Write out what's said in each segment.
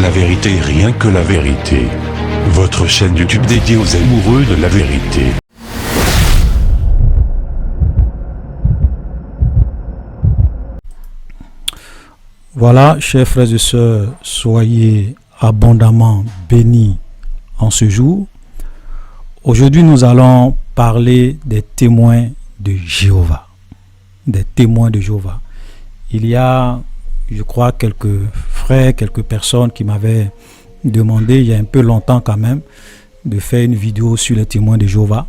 La vérité, rien que la vérité. Votre chaîne YouTube dédiée aux amoureux de la vérité. Voilà, chers frères et sœurs, soyez abondamment bénis en ce jour. Aujourd'hui, nous allons parler des témoins de Jéhovah. Des témoins de Jéhovah. Il y a, je crois, quelques frères, quelques personnes qui m'avaient demandé, il y a un peu longtemps quand même, de faire une vidéo sur les témoins de Jéhovah.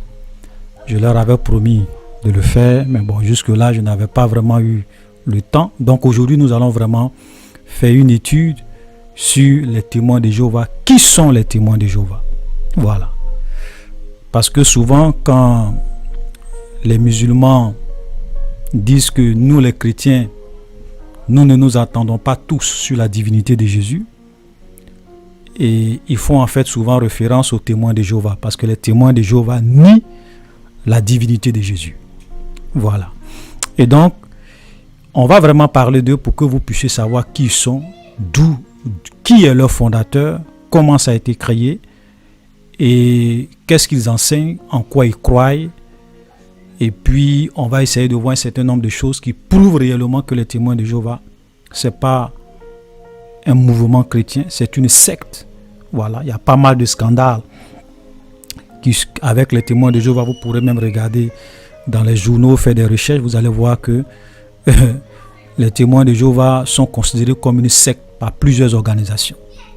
Je leur avais promis de le faire, mais bon, jusque-là, je n'avais pas vraiment eu le temps. Donc aujourd'hui, nous allons vraiment faire une étude sur les témoins de Jéhovah. Qui sont les témoins de Jéhovah? Voilà. Parce que souvent, quand les musulmans disent que nous, les chrétiens, nous ne nous attendons pas tous sur la divinité de Jésus, et ils font en fait souvent référence aux témoins de Jéhovah, parce que les témoins de Jéhovah nient la divinité de Jésus. Voilà. Et donc, on va vraiment parler d'eux pour que vous puissiez savoir qui ils sont, qui est leur fondateur, comment ça a été créé, et qu'est-ce qu'ils enseignent, en quoi ils croient. Et puis, on va essayer de voir un certain nombre de choses qui prouvent réellement que les témoins de Jéhovah, ce n'est pas un mouvement chrétien, c'est une secte. Voilà, il y a pas mal de scandales avec les témoins de Jéhovah. Vous pourrez même regarder dans les journaux, faire des recherches, vous allez voir que les témoins de Jéhovah sont considérés comme une secte par plusieurs organisations.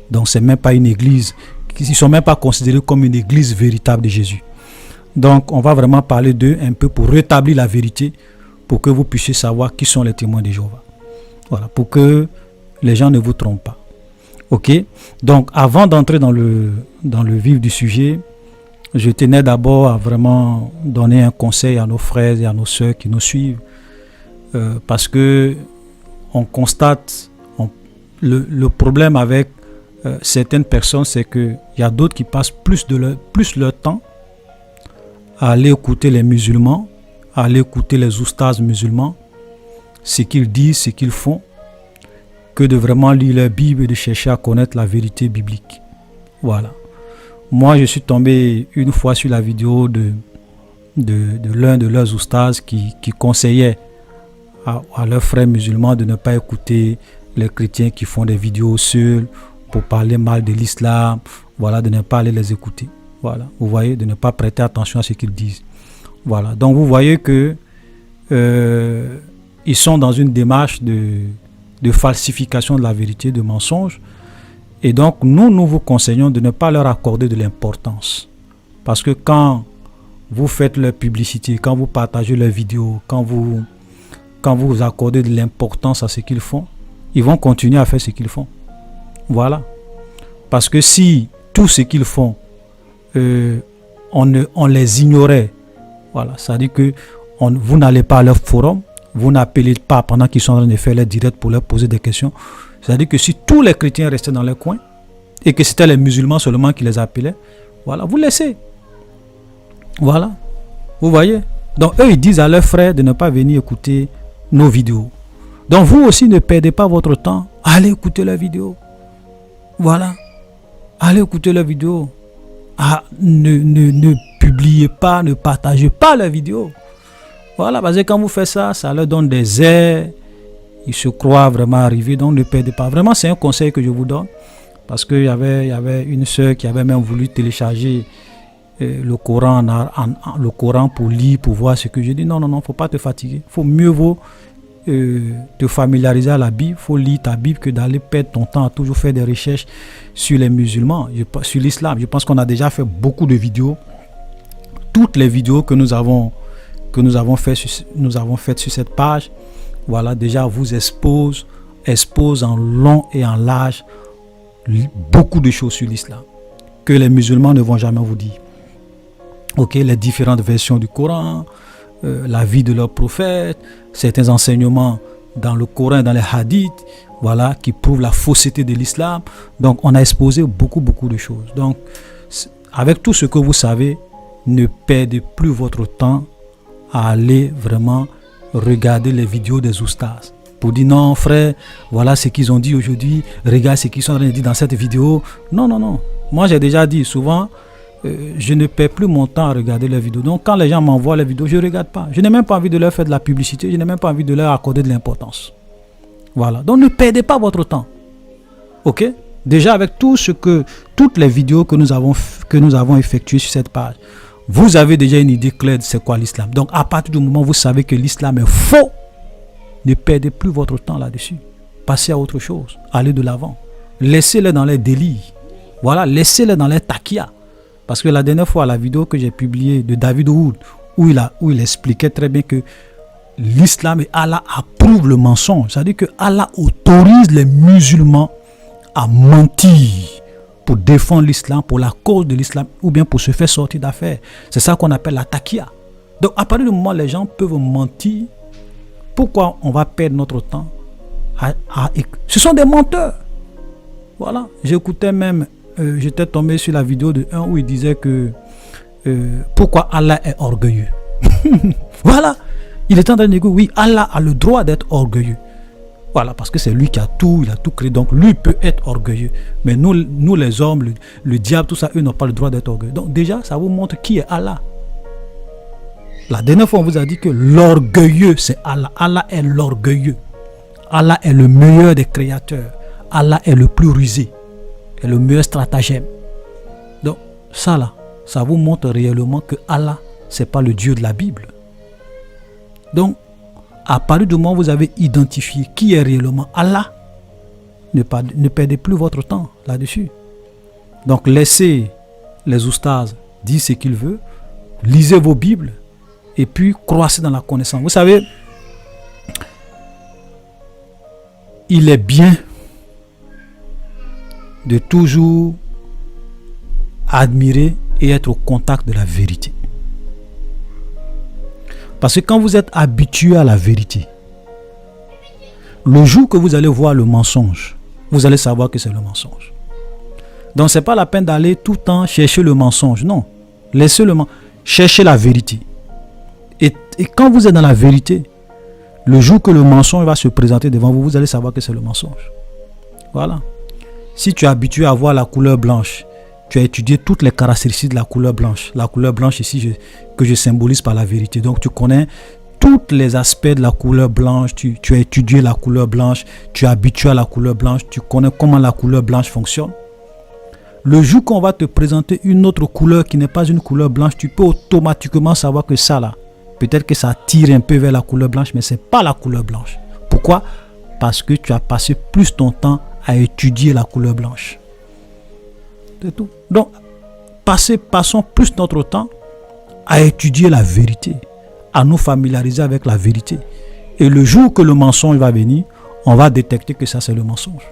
Donc, ce n'est même pas une église, ils ne sont même pas considérés comme une église véritable de Jésus. Donc, on va vraiment parler d'eux un peu pour rétablir la vérité, pour que vous puissiez savoir qui sont les témoins de Jéhovah. Voilà, pour que les gens ne vous trompent pas. Ok? Donc, avant d'entrer dans le vif du sujet, je tenais d'abord à vraiment donner un conseil à nos frères et à nos sœurs qui nous suivent. Parce que on constate, le problème avec certaines personnes, c'est qu'il y a d'autres qui passent plus leur temps à aller écouter les musulmans, à aller écouter les oustas musulmans, ce qu'ils disent, ce qu'ils font, que de vraiment lire la Bible et de chercher à connaître la vérité biblique. Voilà. Moi, je suis tombé une fois sur la vidéo de l'un de leurs oustas qui conseillait à leurs frères musulmans de ne pas écouter les chrétiens qui font des vidéos seuls pour parler mal de l'islam. Voilà, de ne pas aller les écouter. Voilà, vous voyez, de ne pas prêter attention à ce qu'ils disent. Voilà, donc vous voyez que ils sont dans une démarche de falsification de la vérité, de mensonge. Et donc, nous vous conseillons de ne pas leur accorder de l'importance. Parce que quand vous faites leur publicité, quand vous partagez leurs vidéos, quand vous accordez de l'importance à ce qu'ils font, ils vont continuer à faire ce qu'ils font. Voilà. Parce que si tout ce qu'ils font, on les ignorait, voilà, ça veut dire que vous n'allez pas à leur forum, vous n'appelez pas pendant qu'ils sont en train de faire les directs pour leur poser des questions. C'est-à-dire que si tous les chrétiens restaient dans leur coin et que c'était les musulmans seulement qui les appelaient, voilà, vous laissez. Voilà. Vous voyez? Donc eux, ils disent à leurs frères de ne pas venir écouter nos vidéos. Donc vous aussi, ne perdez pas votre temps. Allez écouter leurs vidéos. Voilà. Allez écouter leurs vidéos. Ah, ne publiez pas, ne partagez pas leurs vidéos. Voilà, parce que quand vous faites ça, ça leur donne des airs. Ils se croient vraiment arrivés, donc ne perdez pas. Vraiment, c'est un conseil que je vous donne. Parce qu'il y avait une sœur qui avait même voulu télécharger le Coran pour lire, pour voir ce que je dis. Non, il ne faut pas te fatiguer. Il faut mieux te familiariser à la Bible. Il faut lire ta Bible que d'aller perdre ton temps à toujours faire des recherches sur les musulmans, sur l'islam. Je pense qu'on a déjà fait beaucoup de vidéos. Toutes les vidéos que nous avons faites sur cette page, voilà, déjà vous expose en long et en large beaucoup de choses sur l'islam que les musulmans ne vont jamais vous dire. Ok, les différentes versions du Coran, la vie de leur prophète, certains enseignements dans le Coran, dans les hadiths, voilà, qui prouvent la fausseté de l'islam. Donc, on a exposé beaucoup de choses. Donc, avec tout ce que vous savez, ne perdez plus votre temps à aller vraiment regarder les vidéos des oustas. pour dire non, frère, voilà ce qu'ils ont dit aujourd'hui, regarde ce qu'ils sont en train de dire dans cette vidéo. Non, non, non. Moi, j'ai déjà dit souvent, je ne perds plus mon temps à regarder leurs vidéos. Donc, quand les gens m'envoient les vidéos, je ne regarde pas. Je n'ai même pas envie de leur faire de la publicité, je n'ai même pas envie de leur accorder de l'importance. Voilà. Donc, ne perdez pas votre temps. Ok? Déjà, avec toutes les vidéos que nous avons effectuées sur cette page, vous avez déjà une idée claire de c'est quoi l'islam. Donc, à partir du moment où vous savez que l'islam est faux, ne perdez plus votre temps là-dessus. Passez à autre chose. Allez de l'avant. Laissez-les dans les délires. Voilà, laissez-les dans les taquillas. Parce que la dernière fois, la vidéo que j'ai publiée de David Wood, où il expliquait très bien que l'islam et Allah approuvent le mensonge. C'est-à-dire que Allah autorise les musulmans à mentir pour défendre l'islam, pour la cause de l'islam, ou bien pour se faire sortir d'affaires. C'est ça qu'on appelle la taquilla. Donc, à partir du moment où les gens peuvent mentir, pourquoi on va perdre notre temps ce sont des menteurs. Voilà. J'écoutais même, j'étais tombé sur la vidéo de un où il disait que pourquoi Allah est orgueilleux. Voilà. Il est en train de dire que oui, Allah a le droit d'être orgueilleux. Voilà, parce que c'est lui qui a tout, il a tout créé. Donc lui peut être orgueilleux. Mais nous les hommes, le diable, tout ça, eux n'ont pas le droit d'être orgueilleux. Donc déjà, ça vous montre qui est Allah. La dernière fois, on vous a dit que l'orgueilleux, c'est Allah. Allah est l'orgueilleux. Allah est le meilleur des créateurs. Allah est le plus rusé. Est le meilleur stratagème. Donc ça là, ça vous montre réellement que Allah, c'est pas le Dieu de la Bible. Donc, à partir du moment où vous avez identifié qui est réellement Allah, ne perdez plus votre temps là-dessus. Donc, laissez les oustas dire ce qu'ils veulent, lisez vos Bibles, et puis croissez dans la connaissance. Vous savez, il est bien de toujours admirer et être au contact de la vérité. Parce que quand vous êtes habitué à la vérité, le jour que vous allez voir le mensonge, vous allez savoir que c'est le mensonge. Donc ce n'est pas la peine d'aller tout le temps chercher le mensonge. Non, laissez le mensonge. Cherchez la vérité. Et quand vous êtes dans la vérité, le jour que le mensonge va se présenter devant vous, vous allez savoir que c'est le mensonge. Voilà. Si tu es habitué à voir la couleur blanche, tu as étudié toutes les caractéristiques de la couleur blanche. La couleur blanche ici, que je symbolise par la vérité. Donc tu connais tous les aspects de la couleur blanche. Tu as étudié la couleur blanche. Tu es habitué à la couleur blanche. Tu connais comment la couleur blanche fonctionne. Le jour qu'on va te présenter une autre couleur qui n'est pas une couleur blanche, tu peux automatiquement savoir que ça là, peut-être que ça tire un peu vers la couleur blanche, mais ce n'est pas la couleur blanche. Pourquoi? Parce que tu as passé plus ton temps à étudier la couleur blanche. C'est tout. Donc, passons plus notre temps à étudier la vérité, à nous familiariser avec la vérité. Et le jour que le mensonge va venir, on va détecter que ça c'est le mensonge.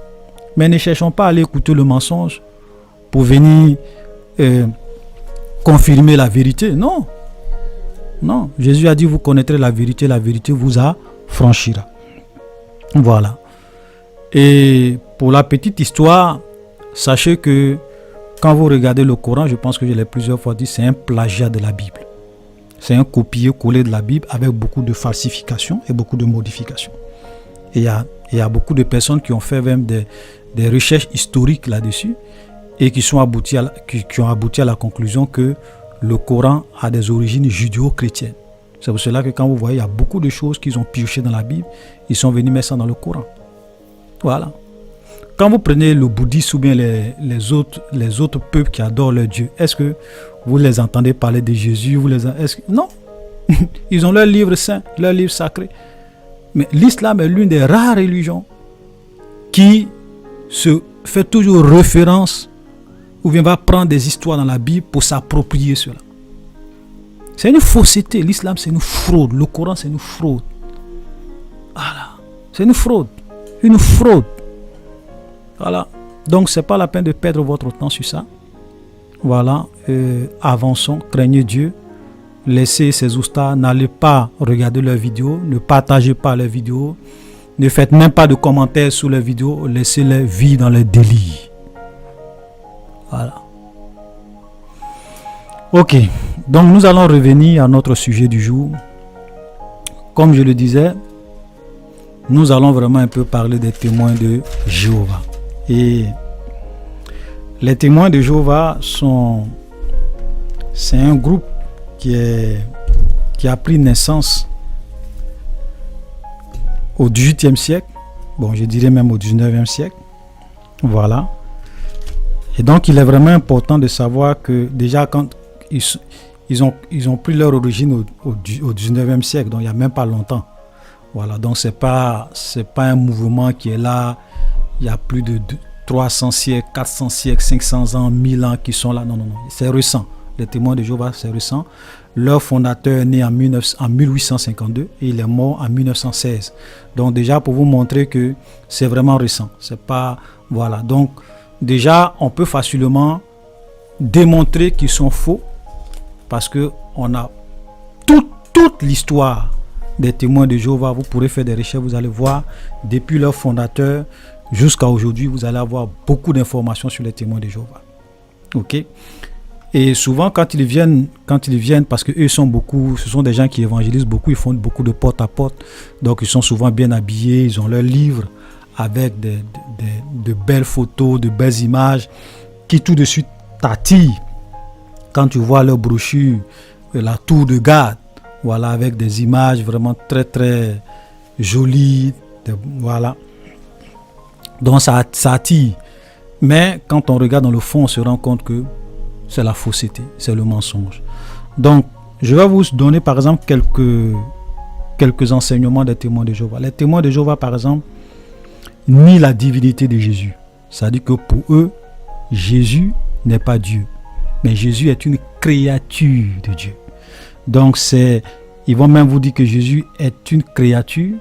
Mais ne cherchons pas à aller écouter le mensonge pour venir confirmer la vérité. Non. Non. Jésus a dit, vous connaîtrez la vérité vous affranchira. Voilà. Et pour la petite histoire, sachez que quand vous regardez le Coran, je pense que je l'ai plusieurs fois dit, c'est un plagiat de la Bible. C'est un copier-coller de la Bible avec beaucoup de falsifications et beaucoup de modifications. Et il y a beaucoup de personnes qui ont fait même des recherches historiques là-dessus et qui ont abouti à la conclusion que le Coran a des origines judéo-chrétiennes. C'est pour cela que quand vous voyez, il y a beaucoup de choses qu'ils ont piochées dans la Bible, ils sont venus mettre ça dans le Coran. Voilà. Quand vous prenez le bouddhisme ou bien les autres peuples qui adorent leur Dieu, est-ce que vous les entendez parler de Jésus? Non. Ils ont leur livre saint, leur livre sacré. Mais l'islam est l'une des rares religions qui se fait toujours référence ou bien va prendre des histoires dans la Bible pour s'approprier cela. C'est une fausseté. L'islam, c'est une fraude. Le Coran, c'est une fraude. Voilà. C'est une fraude. Une fraude. Voilà. Donc, ce n'est pas la peine de perdre votre temps sur ça. Voilà. Avançons. Craignez Dieu. Laissez ces oustas. N'allez pas regarder leurs vidéos. Ne partagez pas leurs vidéos. Ne faites même pas de commentaires sous leurs vidéos. Laissez-les vivre dans les délits. Voilà. Ok. Donc, nous allons revenir à notre sujet du jour. Comme je le disais, nous allons vraiment un peu parler des témoins de Jéhovah. Et les témoins de Jéhovah c'est un groupe qui a pris naissance au XVIIIe siècle, bon, je dirais même au XIXe siècle. Voilà. Et donc, il est vraiment important de savoir que déjà, quand ils ont pris leur origine au XIXe siècle, donc il n'y a même pas longtemps. Voilà. Donc, c'est pas un mouvement qui est là, il y a plus de 300 siècles, 400 siècles, 500 ans, 1000 ans qui sont là. Non, non, non. C'est récent. Les témoins de Jéhovah, c'est récent. Leur fondateur est né en 1852 et il est mort en 1916. Donc déjà pour vous montrer que c'est vraiment récent. C'est pas, voilà. Donc déjà on peut facilement démontrer qu'ils sont faux parce que on a toute l'histoire des témoins de Jéhovah. Vous pourrez faire des recherches, vous allez voir depuis leur fondateur jusqu'à aujourd'hui, vous allez avoir beaucoup d'informations sur les témoins de Jéhovah. Ok. Et souvent, quand ils viennent, parce que eux sont beaucoup, ce sont des gens qui évangélisent beaucoup, ils font beaucoup de porte à porte, donc ils sont souvent bien habillés, ils ont leurs livres avec de belles photos, de belles images, qui tout de suite t'attirent. Quand tu vois leur brochure, la tour de garde, voilà, avec des images vraiment très très jolies, voilà. Donc ça attire. Mais quand on regarde dans le fond, on se rend compte que c'est la fausseté, c'est le mensonge. Donc, je vais vous donner par exemple quelques enseignements des témoins de Jéhovah. Les témoins de Jéhovah, par exemple, nient la divinité de Jésus. C'est-à-dire que pour eux, Jésus n'est pas Dieu, mais Jésus est une créature de Dieu. Donc, ils vont même vous dire que Jésus est une créature.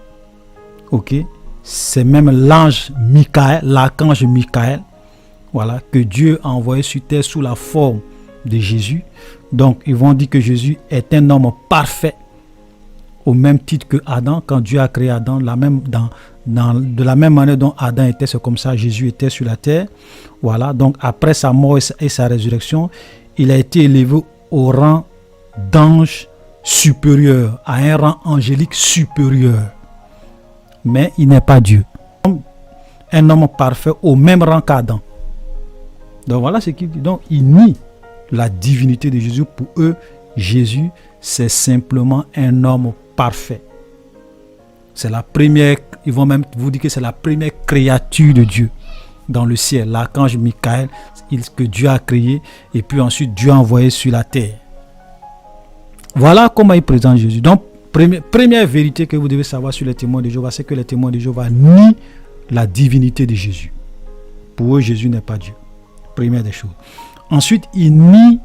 Ok, c'est même l'ange Michael, l'archange Michael. Voilà, que Dieu a envoyé sur terre sous la forme de Jésus. Donc, ils vont dire que Jésus est un homme parfait, au même titre que Adam. Quand Dieu a créé Adam, de la même manière dont Adam était, c'est comme ça Jésus était sur la terre. Voilà, donc après sa mort et sa résurrection, il a été élevé au rang d'ange supérieur, à un rang angélique supérieur. Mais il n'est pas Dieu. Un homme parfait au même rang qu'Adam. Donc voilà ce qu'il dit. Donc ils nient la divinité de Jésus. Pour eux, Jésus, c'est simplement un homme parfait. C'est la première, ils vont même vous dire que c'est la première créature de Dieu dans le ciel. L'archange Michael, que Dieu a créé, et puis ensuite Dieu a envoyé sur la terre. Voilà comment il présente Jésus. Donc, première vérité que vous devez savoir sur les témoins de Jéhovah, c'est que les témoins de Jéhovah nient la divinité de Jésus. Pour eux, Jésus n'est pas Dieu. Première des choses. Ensuite, ils nient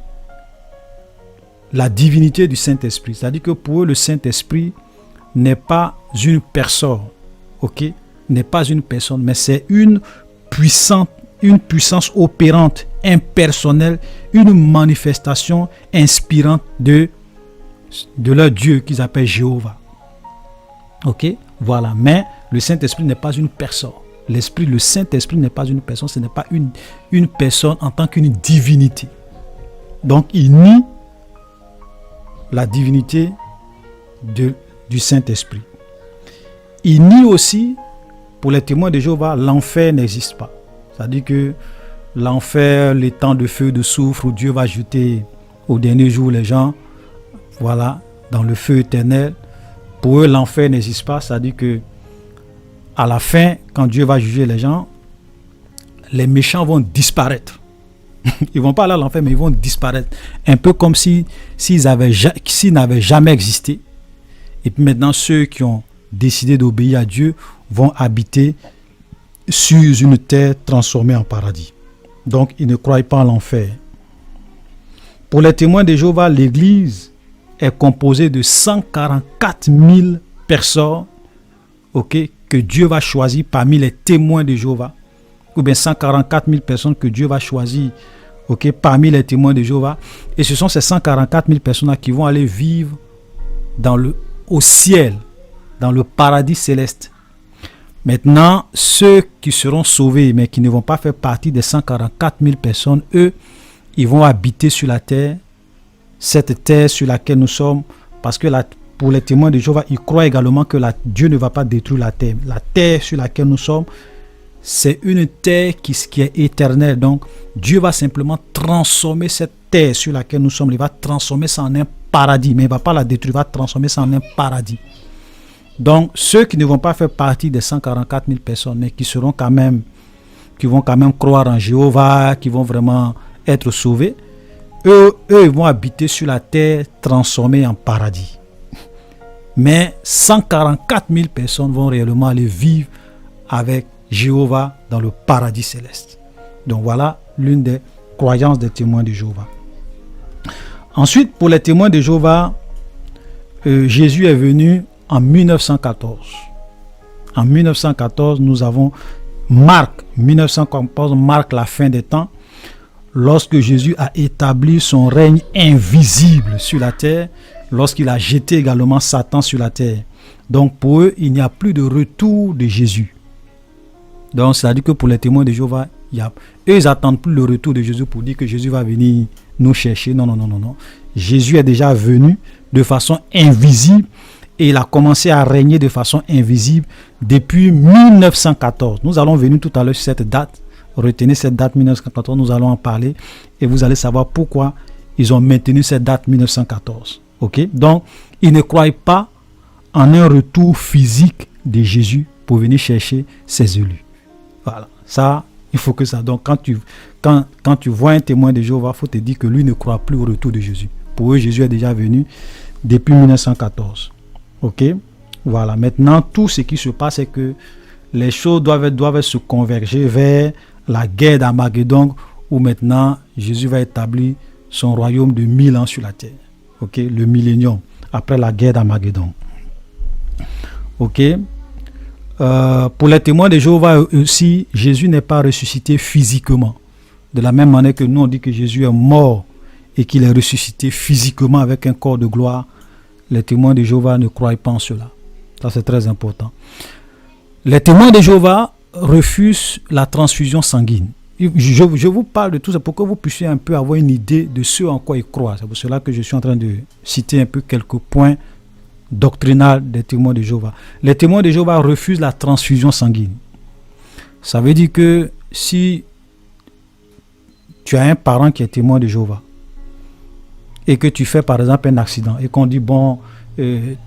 la divinité du Saint-Esprit. C'est-à-dire que pour eux, le Saint-Esprit n'est pas une personne. Ok? N'est pas une personne, mais c'est une puissance opérante, impersonnelle, une manifestation inspirante de leur Dieu qu'ils appellent Jéhovah. Ok? Voilà. Mais le Saint-Esprit n'est pas une personne. Le Saint-Esprit n'est pas une personne, ce n'est pas une personne en tant qu'une divinité. Donc, il nie la divinité du Saint-Esprit. Il nie aussi, pour les témoins de Jéhovah, l'enfer n'existe pas. C'est-à-dire que l'enfer, les temps de feu, de soufre, où Dieu va jeter au dernier jour les gens, voilà, dans le feu éternel. Pour eux, l'enfer n'existe pas. C'est-à-dire que à la fin, quand Dieu va juger les gens, les méchants vont disparaître. Ils ne vont pas aller à l'enfer, mais ils vont disparaître. Un peu comme s'ils n'avaient jamais existé. Et puis maintenant, ceux qui ont décidé d'obéir à Dieu vont habiter sur une terre transformée en paradis. Donc, ils ne croient pas à l'enfer. Pour les témoins de Jéhovah, l'Église est composée de 144 000 personnes, que Dieu va choisir parmi les témoins de Jéhovah, ou bien 144 000 personnes que Dieu va choisir parmi les témoins de Jéhovah. Et ce sont ces 144 000 personnes qui vont aller vivre au ciel, dans le paradis céleste. Maintenant, ceux qui seront sauvés, mais qui ne vont pas faire partie des 144 000 personnes, eux, ils vont habiter sur la terre, cette terre sur laquelle nous sommes, parce que pour les témoins de Jéhovah, ils croient également que Dieu ne va pas détruire la terre. La terre sur laquelle nous sommes, c'est une terre qui est éternelle. Donc, Dieu va simplement transformer cette terre sur laquelle nous sommes. Il va transformer ça en un paradis. Mais il ne va pas la détruire, il va transformer ça en un paradis. Donc, ceux qui ne vont pas faire partie des 144 000 personnes, mais qui vont quand même croire en Jéhovah, qui vont vraiment être sauvés, eux, ils vont habiter sur la terre transformée en paradis. Mais 144 000 personnes vont réellement aller vivre avec Jéhovah dans le paradis céleste. Donc voilà l'une des croyances des témoins de Jéhovah. Ensuite, pour les témoins de Jéhovah, Jésus est venu en 1914. En 1914, nous avons 1914 marque la fin des temps, lorsque Jésus a établi son règne invisible sur la terre, lorsqu'il a jeté également Satan sur la terre. Donc pour eux, il n'y a plus de retour de Jésus. Donc c'est-à-dire que pour les témoins de Jéhovah, eux, ils n'attendent plus le retour de Jésus pour dire que Jésus va venir nous chercher. Non. Jésus est déjà venu de façon invisible et il a commencé à régner de façon invisible depuis 1914. Nous allons venir tout à l'heure sur cette date. Retenez cette date 1914, nous allons en parler et vous allez savoir pourquoi ils ont maintenu cette date 1914. Ok? Donc, ils ne croient pas en un retour physique de Jésus pour venir chercher ses élus. Voilà, ça, il faut que ça. Donc, quand tu vois un témoin de Jéhovah, il faut te dire que lui ne croit plus au retour de Jésus. Pour eux, Jésus est déjà venu depuis 1914. Ok? Voilà, maintenant, tout ce qui se passe, c'est que les choses doivent se converger vers la guerre d'Armageddon, où maintenant, Jésus va établir son royaume de 1000 ans sur la terre. Ok, le millénium, après la guerre d'Armageddon. Ok. Pour les témoins de Jéhovah aussi, Jésus n'est pas ressuscité physiquement. De la même manière que nous, on dit que Jésus est mort et qu'il est ressuscité physiquement avec un corps de gloire, les témoins de Jéhovah ne croient pas en cela. Ça, c'est très important. Les témoins de Jéhovah refusent la transfusion sanguine. Je vous parle de tout ça pour que vous puissiez un peu avoir une idée de ce en quoi ils croient. C'est pour cela que je suis en train de citer un peu quelques points doctrinaux des témoins de Jéhovah. Les témoins de Jéhovah refusent la transfusion sanguine. Ça veut dire que si tu as un parent qui est témoin de Jéhovah et que tu fais par exemple un accident et qu'on dit bon,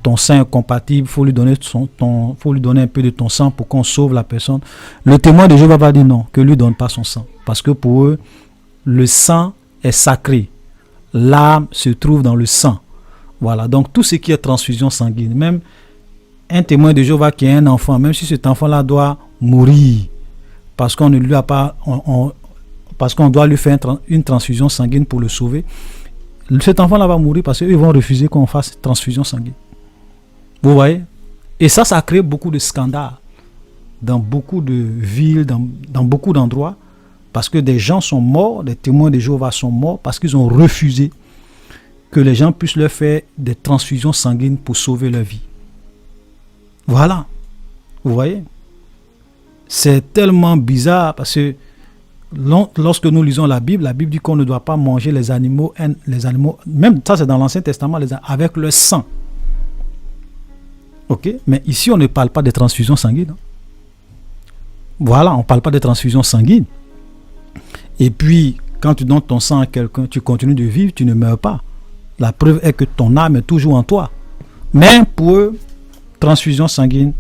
ton sang est compatible, faut lui donner un peu de ton sang pour qu'on sauve la personne. Le témoin de Jéhovah va dire non, que lui donne pas son sang, parce que pour eux, le sang est sacré. L'âme se trouve dans le sang. Voilà, donc tout ce qui est transfusion sanguine, même un témoin de Jéhovah qui a un enfant, même si cet enfant-là doit mourir, parce qu'on ne lui a pas, parce qu'on doit lui faire une transfusion sanguine pour le sauver, cet enfant-là va mourir parce qu'ils vont refuser qu'on fasse transfusion sanguine. Vous voyez? Et ça crée beaucoup de scandales dans beaucoup de villes, dans beaucoup d'endroits, parce que des gens sont morts, des témoins de Jéhovah sont morts parce qu'ils ont refusé que les gens puissent leur faire des transfusions sanguines pour sauver leur vie. Voilà. Vous voyez? C'est tellement bizarre parce que lorsque nous lisons la Bible dit qu'on ne doit pas manger les animaux, même ça c'est dans l'Ancien Testament, avec le sang. Ok? Mais ici on ne parle pas de transfusion sanguine. Voilà, on ne parle pas de transfusion sanguine. Et puis, quand tu donnes ton sang à quelqu'un, tu continues de vivre, tu ne meurs pas. La preuve est que ton âme est toujours en toi. Mais pour eux, transfusion sanguine,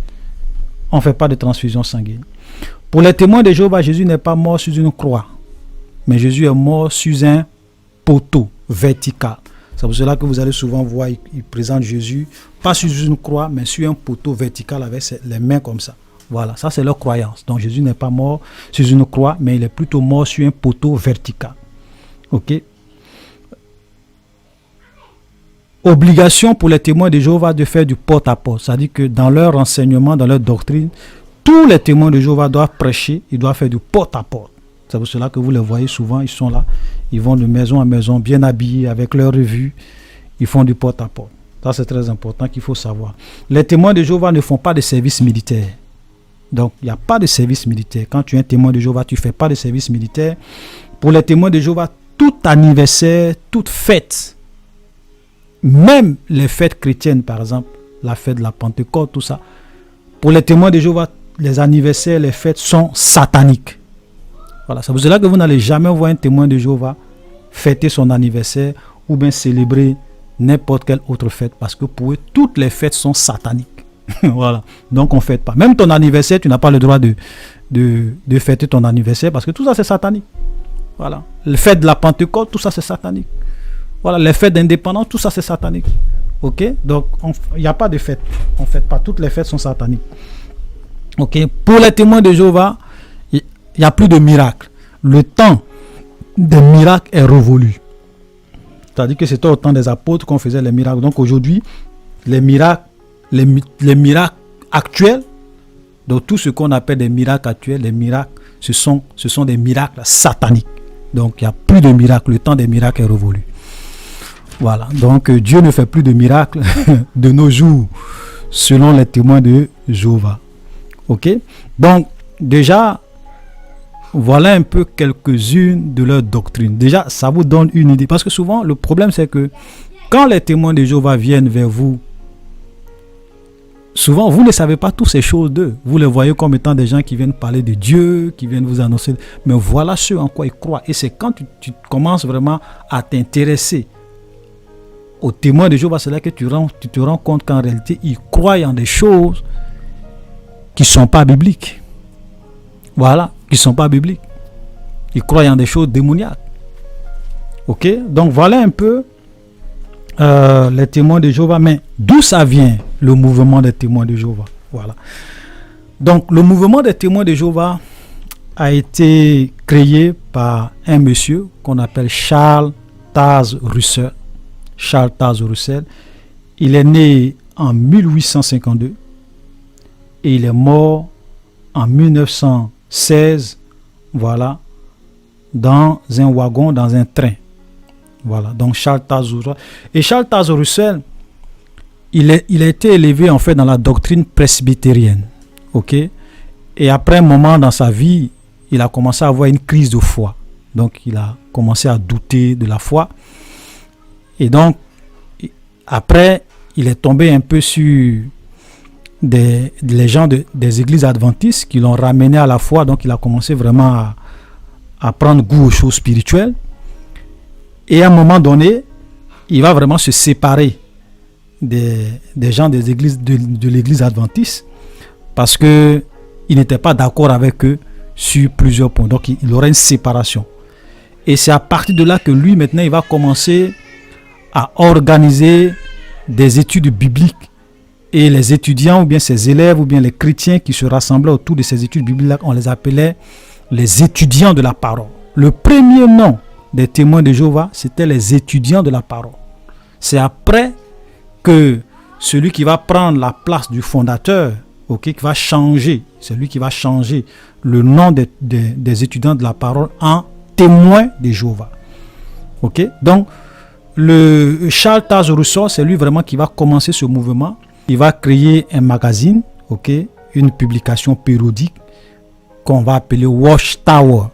on ne fait pas de transfusion sanguine. Pour les témoins de Jéhovah, Jésus n'est pas mort sur une croix, mais Jésus est mort sur un poteau vertical. C'est pour cela que vous allez souvent voir, il présente Jésus, pas sur une croix, mais sur un poteau vertical avec les mains comme ça. Voilà, ça c'est leur croyance. Donc Jésus n'est pas mort sur une croix, mais il est plutôt mort sur un poteau vertical. Ok? Obligation pour les témoins de Jéhovah de faire du porte-à-porte. C'est-à-dire que dans leur enseignement, dans leur doctrine, tous les témoins de Jéhovah doivent prêcher, ils doivent faire du porte-à-porte. C'est pour cela que vous les voyez souvent, ils sont là, ils vont de maison à maison, bien habillés, avec leurs revues, ils font du porte-à-porte. Ça c'est très important qu'il faut savoir. Les témoins de Jéhovah ne font pas de service militaire. Donc il n'y a pas de service militaire. Quand tu es un témoin de Jéhovah, tu ne fais pas de service militaire. Pour les témoins de Jéhovah, tout anniversaire, toute fête même les fêtes chrétiennes, par exemple, la fête de la Pentecôte, tout ça, pour les témoins de Jéhovah, les anniversaires, les fêtes sont sataniques. Voilà, c'est pour cela que vous n'allez jamais voir un témoin de Jéhovah fêter son anniversaire ou bien célébrer n'importe quelle autre fête, parce que pour eux, toutes les fêtes sont sataniques. Voilà, donc on ne fête pas. Même ton anniversaire, tu n'as pas le droit de fêter ton anniversaire, parce que tout ça c'est satanique. Voilà, les fêtes de la Pentecôte, tout ça c'est satanique. Voilà, les fêtes d'indépendance, tout ça c'est satanique. Ok, donc il n'y a pas de fête. On ne fête pas, toutes les fêtes sont sataniques. Ok, pour les témoins de Jéhovah, il n'y a plus de miracles. Le temps des miracles est révolu. C'est-à-dire que c'était au temps des apôtres qu'on faisait les miracles. Donc aujourd'hui, les miracles actuels, donc tout ce qu'on appelle des miracles actuels, les miracles, ce sont des miracles sataniques. Donc il n'y a plus de miracles, le temps des miracles est révolu. Voilà, donc Dieu ne fait plus de miracles de nos jours, selon les témoins de Jéhovah. Ok, donc déjà, voilà un peu quelques-unes de leurs doctrines. Déjà, ça vous donne une idée, parce que souvent, le problème c'est que quand les témoins de Jéhovah viennent vers vous, souvent, vous ne savez pas toutes ces choses d'eux. Vous les voyez comme étant des gens qui viennent parler de Dieu, qui viennent vous annoncer. Mais voilà ce en quoi ils croient. Et c'est quand tu commences vraiment à t'intéresser aux témoins de Jéhovah, c'est là que tu te rends compte qu'en réalité, ils croient en des choses qui ne sont pas bibliques. Voilà, qui ne sont pas bibliques. Ils croient en des choses démoniaques. Ok, donc voilà un peu les témoins de Jéhovah. Mais d'où ça vient, le mouvement des témoins de Jéhovah? Voilà. Donc le mouvement des témoins de Jéhovah a été créé par un monsieur qu'on appelle Charles Taze Russell. Charles Taze Russell. Il est né en 1852 et il est mort en 1916, voilà, dans un wagon, dans un train. Voilà, donc Charles Taze Russell. Et Charles Taze Russell, il a été élevé en fait dans la doctrine presbytérienne. Ok? Et après un moment dans sa vie, il a commencé à avoir une crise de foi. Donc il a commencé à douter de la foi. Et donc, après, il est tombé un peu sur les gens des églises adventistes qui l'ont ramené à la foi. Donc, il a commencé vraiment à prendre goût aux choses spirituelles. Et à un moment donné, il va vraiment se séparer des gens des églises, de l'église adventiste, parce qu'il n'était pas d'accord avec eux sur plusieurs points. Donc, il aura une séparation. Et c'est à partir de là que lui, maintenant, il va commencer à organiser des études bibliques, et les étudiants ou bien ses élèves ou bien les chrétiens qui se rassemblaient autour de ces études bibliques, on les appelait les étudiants de la parole. Le premier nom des témoins de Jéhovah, c'était les étudiants de la parole. C'est après que celui qui va prendre la place du fondateur, qui va changer, c'est lui qui va changer le nom des étudiants de la parole en témoins de Jéhovah. Ok, donc le Charles Taze Russell, c'est lui vraiment qui va commencer ce mouvement. Il va créer un magazine, une publication périodique qu'on va appeler Watchtower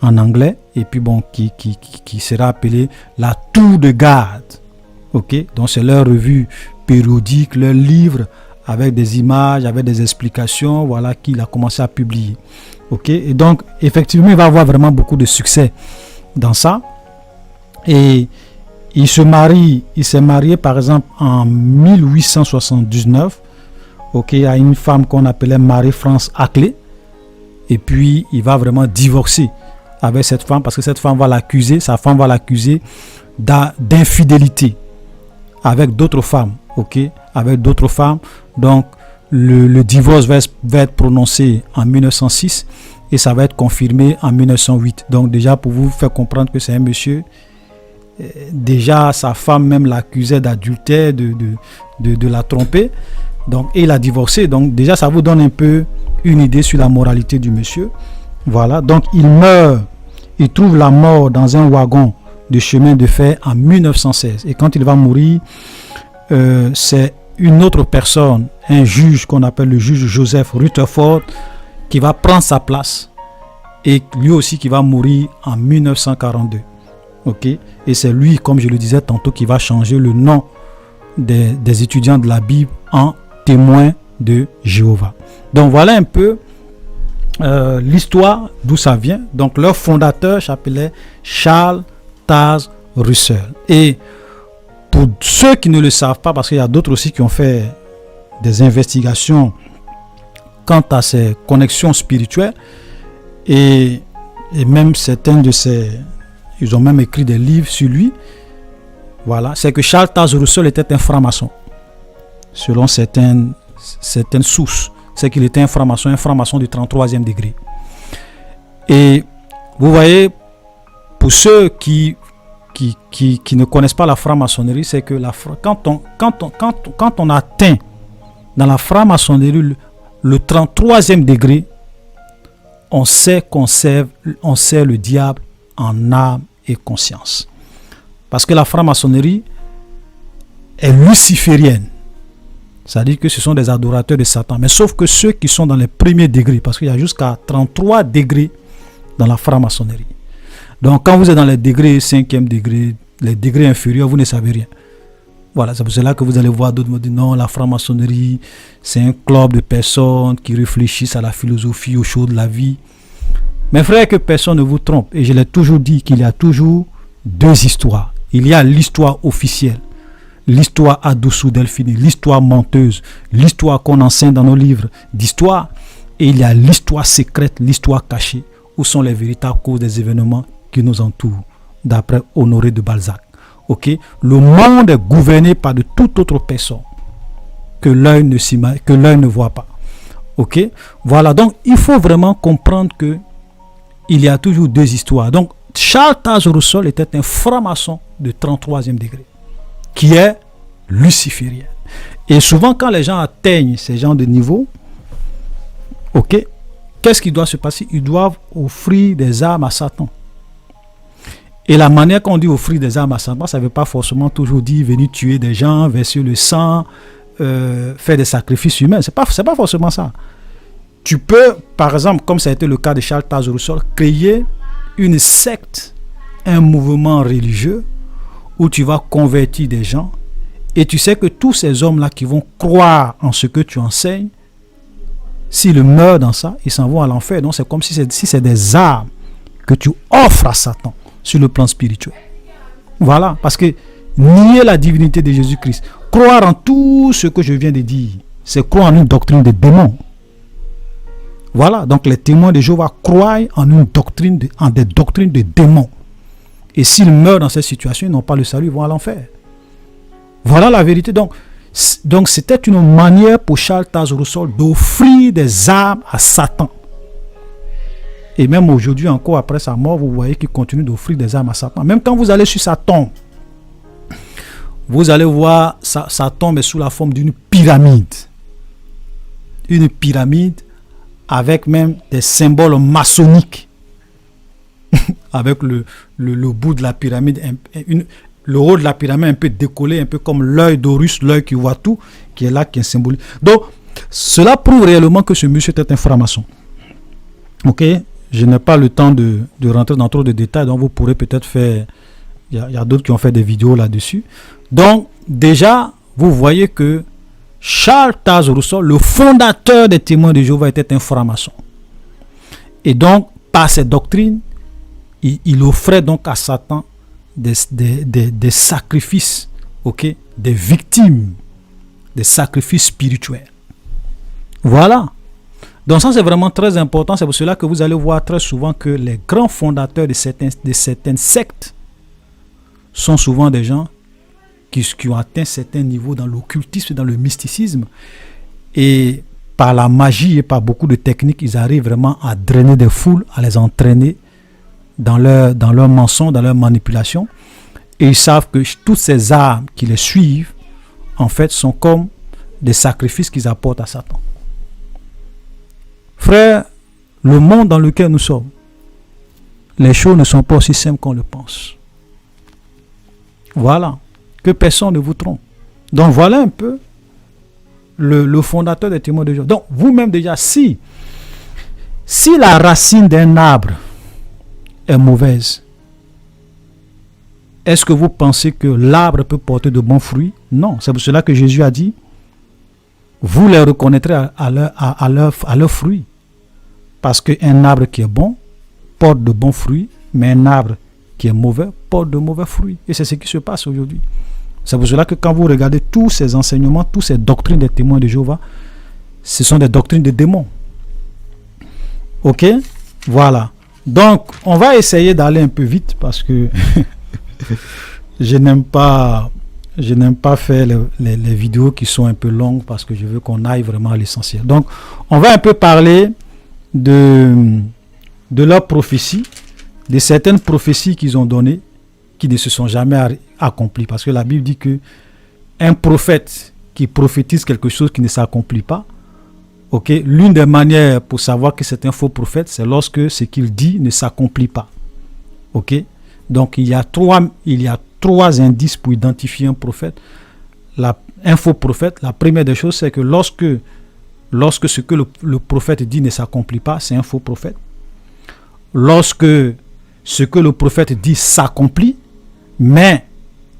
en anglais, et puis bon, qui sera appelé la Tour de Garde. Donc c'est leur revue périodique, leur livre avec des images, avec des explications, voilà, qu'il a commencé à publier. Et donc effectivement, il va avoir vraiment beaucoup de succès dans ça. Et il s'est marié par exemple en 1879 à une femme qu'on appelait Marie-France Ackley. Et puis il va vraiment divorcer avec cette femme, parce que cette femme va l'accuser, sa femme va l'accuser d'infidélité avec d'autres femmes. Avec d'autres femmes. Donc le divorce va être prononcé en 1906 et ça va être confirmé en 1908. Donc déjà, pour vous faire comprendre que c'est un monsieur, déjà sa femme même l'accusait d'adultère, de la tromper, donc, et il a divorcé. Donc déjà ça vous donne un peu une idée sur la moralité du monsieur. Voilà, donc il meurt, il trouve la mort dans un wagon de chemin de fer en 1916, et quand il va mourir, c'est une autre personne, un juge qu'on appelle le juge Joseph Rutherford, qui va prendre sa place, et lui aussi qui va mourir en 1942. Et c'est lui, comme je le disais tantôt, qui va changer le nom des étudiants de la Bible en témoins de Jéhovah. Donc voilà un peu l'histoire d'où ça vient. Donc leur fondateur s'appelait Charles Taze Russell. Et pour ceux qui ne le savent pas, parce qu'il y a d'autres aussi qui ont fait des investigations quant à ses connexions spirituelles, et même certains de ces... Ils ont même écrit des livres sur lui. Voilà, c'est que Charles Taze Russell était un franc-maçon. Selon certaines sources, c'est qu'il était un franc-maçon du 33e degré. Et vous voyez, pour ceux qui ne connaissent pas la franc-maçonnerie, c'est que quand on atteint dans la franc-maçonnerie le 33e degré, on sait qu'on sert le diable en âme et conscience. Parce que la franc-maçonnerie est luciférienne. C'est-à-dire que ce sont des adorateurs de Satan. Mais sauf que ceux qui sont dans les premiers degrés, parce qu'il y a jusqu'à 33 degrés dans la franc-maçonnerie. Donc quand vous êtes dans les degrés 5e degré, les degrés inférieurs, vous ne savez rien. Voilà, c'est pour cela que vous allez voir d'autres me dire non, la franc-maçonnerie, c'est un club de personnes qui réfléchissent à la philosophie, aux choses de la vie. Mes frères, que personne ne vous trompe. Et je l'ai toujours dit qu'il y a toujours deux histoires. Il y a l'histoire officielle, l'histoire Adoussou Delphine, l'histoire menteuse, l'histoire qu'on enseigne dans nos livres d'histoire. Et il y a l'histoire secrète, l'histoire cachée, où sont les véritables causes des événements qui nous entourent, d'après Honoré de Balzac. Okay? Le monde est gouverné par de toute autre personne que l'œil ne voit pas. Okay? Voilà, donc il faut vraiment comprendre que il y a toujours deux histoires. Donc Charles Taze Russell était un franc-maçon de 33e degré, qui est luciférien. Et souvent quand les gens atteignent ces genres de niveaux, ok, qu'est-ce qui doit se passer? Ils doivent offrir des armes à Satan. Et la manière qu'on dit offrir des armes à Satan, ça ne veut pas forcément toujours dire venir tuer des gens, verser le sang, faire des sacrifices humains. C'est pas forcément ça. Tu peux, par exemple, comme ça a été le cas de Charles Taze Russell, créer une secte, un mouvement religieux où tu vas convertir des gens et tu sais que tous ces hommes-là qui vont croire en ce que tu enseignes, s'ils meurent dans ça, ils s'en vont à l'enfer. Donc c'est comme si c'est des armes que tu offres à Satan sur le plan spirituel. Voilà, parce que nier la divinité de Jésus-Christ, croire en tout ce que je viens de dire, c'est croire en une doctrine de démons. Voilà, donc les témoins de Jéhovah croient en des doctrines de démons. Et s'ils meurent dans cette situation, ils n'ont pas le salut, ils vont à l'enfer. Voilà la vérité. Donc c'était une manière pour Charles Taze Russell d'offrir des armes à Satan. Et même aujourd'hui encore, après sa mort, vous voyez qu'il continue d'offrir des armes à Satan. Même quand vous allez sur sa tombe, vous allez voir sa tombe est sous la forme d'une pyramide. Une pyramide avec même des symboles maçonniques. Avec le bout de la pyramide, le haut de la pyramide un peu décollé, un peu comme l'œil d'Horus, l'œil qui voit tout, qui est là, qui est symbolique. Donc, cela prouve réellement que ce monsieur était un franc-maçon. Ok? Je n'ai pas le temps de rentrer dans trop de détails, donc vous pourrez peut-être faire... Il y a d'autres qui ont fait des vidéos là-dessus. Donc, déjà, vous voyez que Charles Taze Russell, le fondateur des témoins de Jéhovah, était un franc-maçon. Et donc, par cette doctrine, il offrait donc à Satan des sacrifices, ok, des victimes, des sacrifices spirituels. Voilà. Donc ça, c'est vraiment très important. C'est pour cela que vous allez voir très souvent que les grands fondateurs de certaines sectes sont souvent des gens qui ont atteint certains niveaux dans l'occultisme, dans le mysticisme. Et par la magie et par beaucoup de techniques, ils arrivent vraiment à drainer des foules, à les entraîner dans leur mensonge, dans leur manipulation. Et ils savent que toutes ces armes qui les suivent, en fait, sont comme des sacrifices qu'ils apportent à Satan. Frère, le monde dans lequel nous sommes, les choses ne sont pas aussi simples qu'on le pense. Voilà. Que personne ne vous trompe. Donc voilà un peu le fondateur des témoins de Jéhovah. Donc vous-même déjà, si la racine d'un arbre est mauvaise, est-ce que vous pensez que l'arbre peut porter de bons fruits? Non, c'est pour cela que Jésus a dit, vous les reconnaîtrez à leurs fruits. Parce qu'un arbre qui est bon porte de bons fruits, mais un arbre qui est mauvais porte de mauvais fruits. Et c'est ce qui se passe aujourd'hui. C'est pour cela que quand vous regardez tous ces enseignements, toutes ces doctrines des témoins de Jéhovah, ce sont des doctrines de démons. Ok? Voilà. Donc, on va essayer d'aller un peu vite parce que je n'aime pas faire les vidéos qui sont un peu longues parce que je veux qu'on aille vraiment à l'essentiel. Donc, on va un peu parler de leurs prophéties, de certaines prophéties qu'ils ont données qui ne se sont jamais accomplies. Parce que la Bible dit que un prophète qui prophétise quelque chose qui ne s'accomplit pas, okay, l'une des manières pour savoir que c'est un faux prophète, c'est lorsque ce qu'il dit ne s'accomplit pas. Okay? Donc il y a trois indices pour identifier un prophète. Un faux prophète, la première des choses, c'est que lorsque ce que le prophète dit ne s'accomplit pas, c'est un faux prophète. Lorsque ce que le prophète dit s'accomplit, mais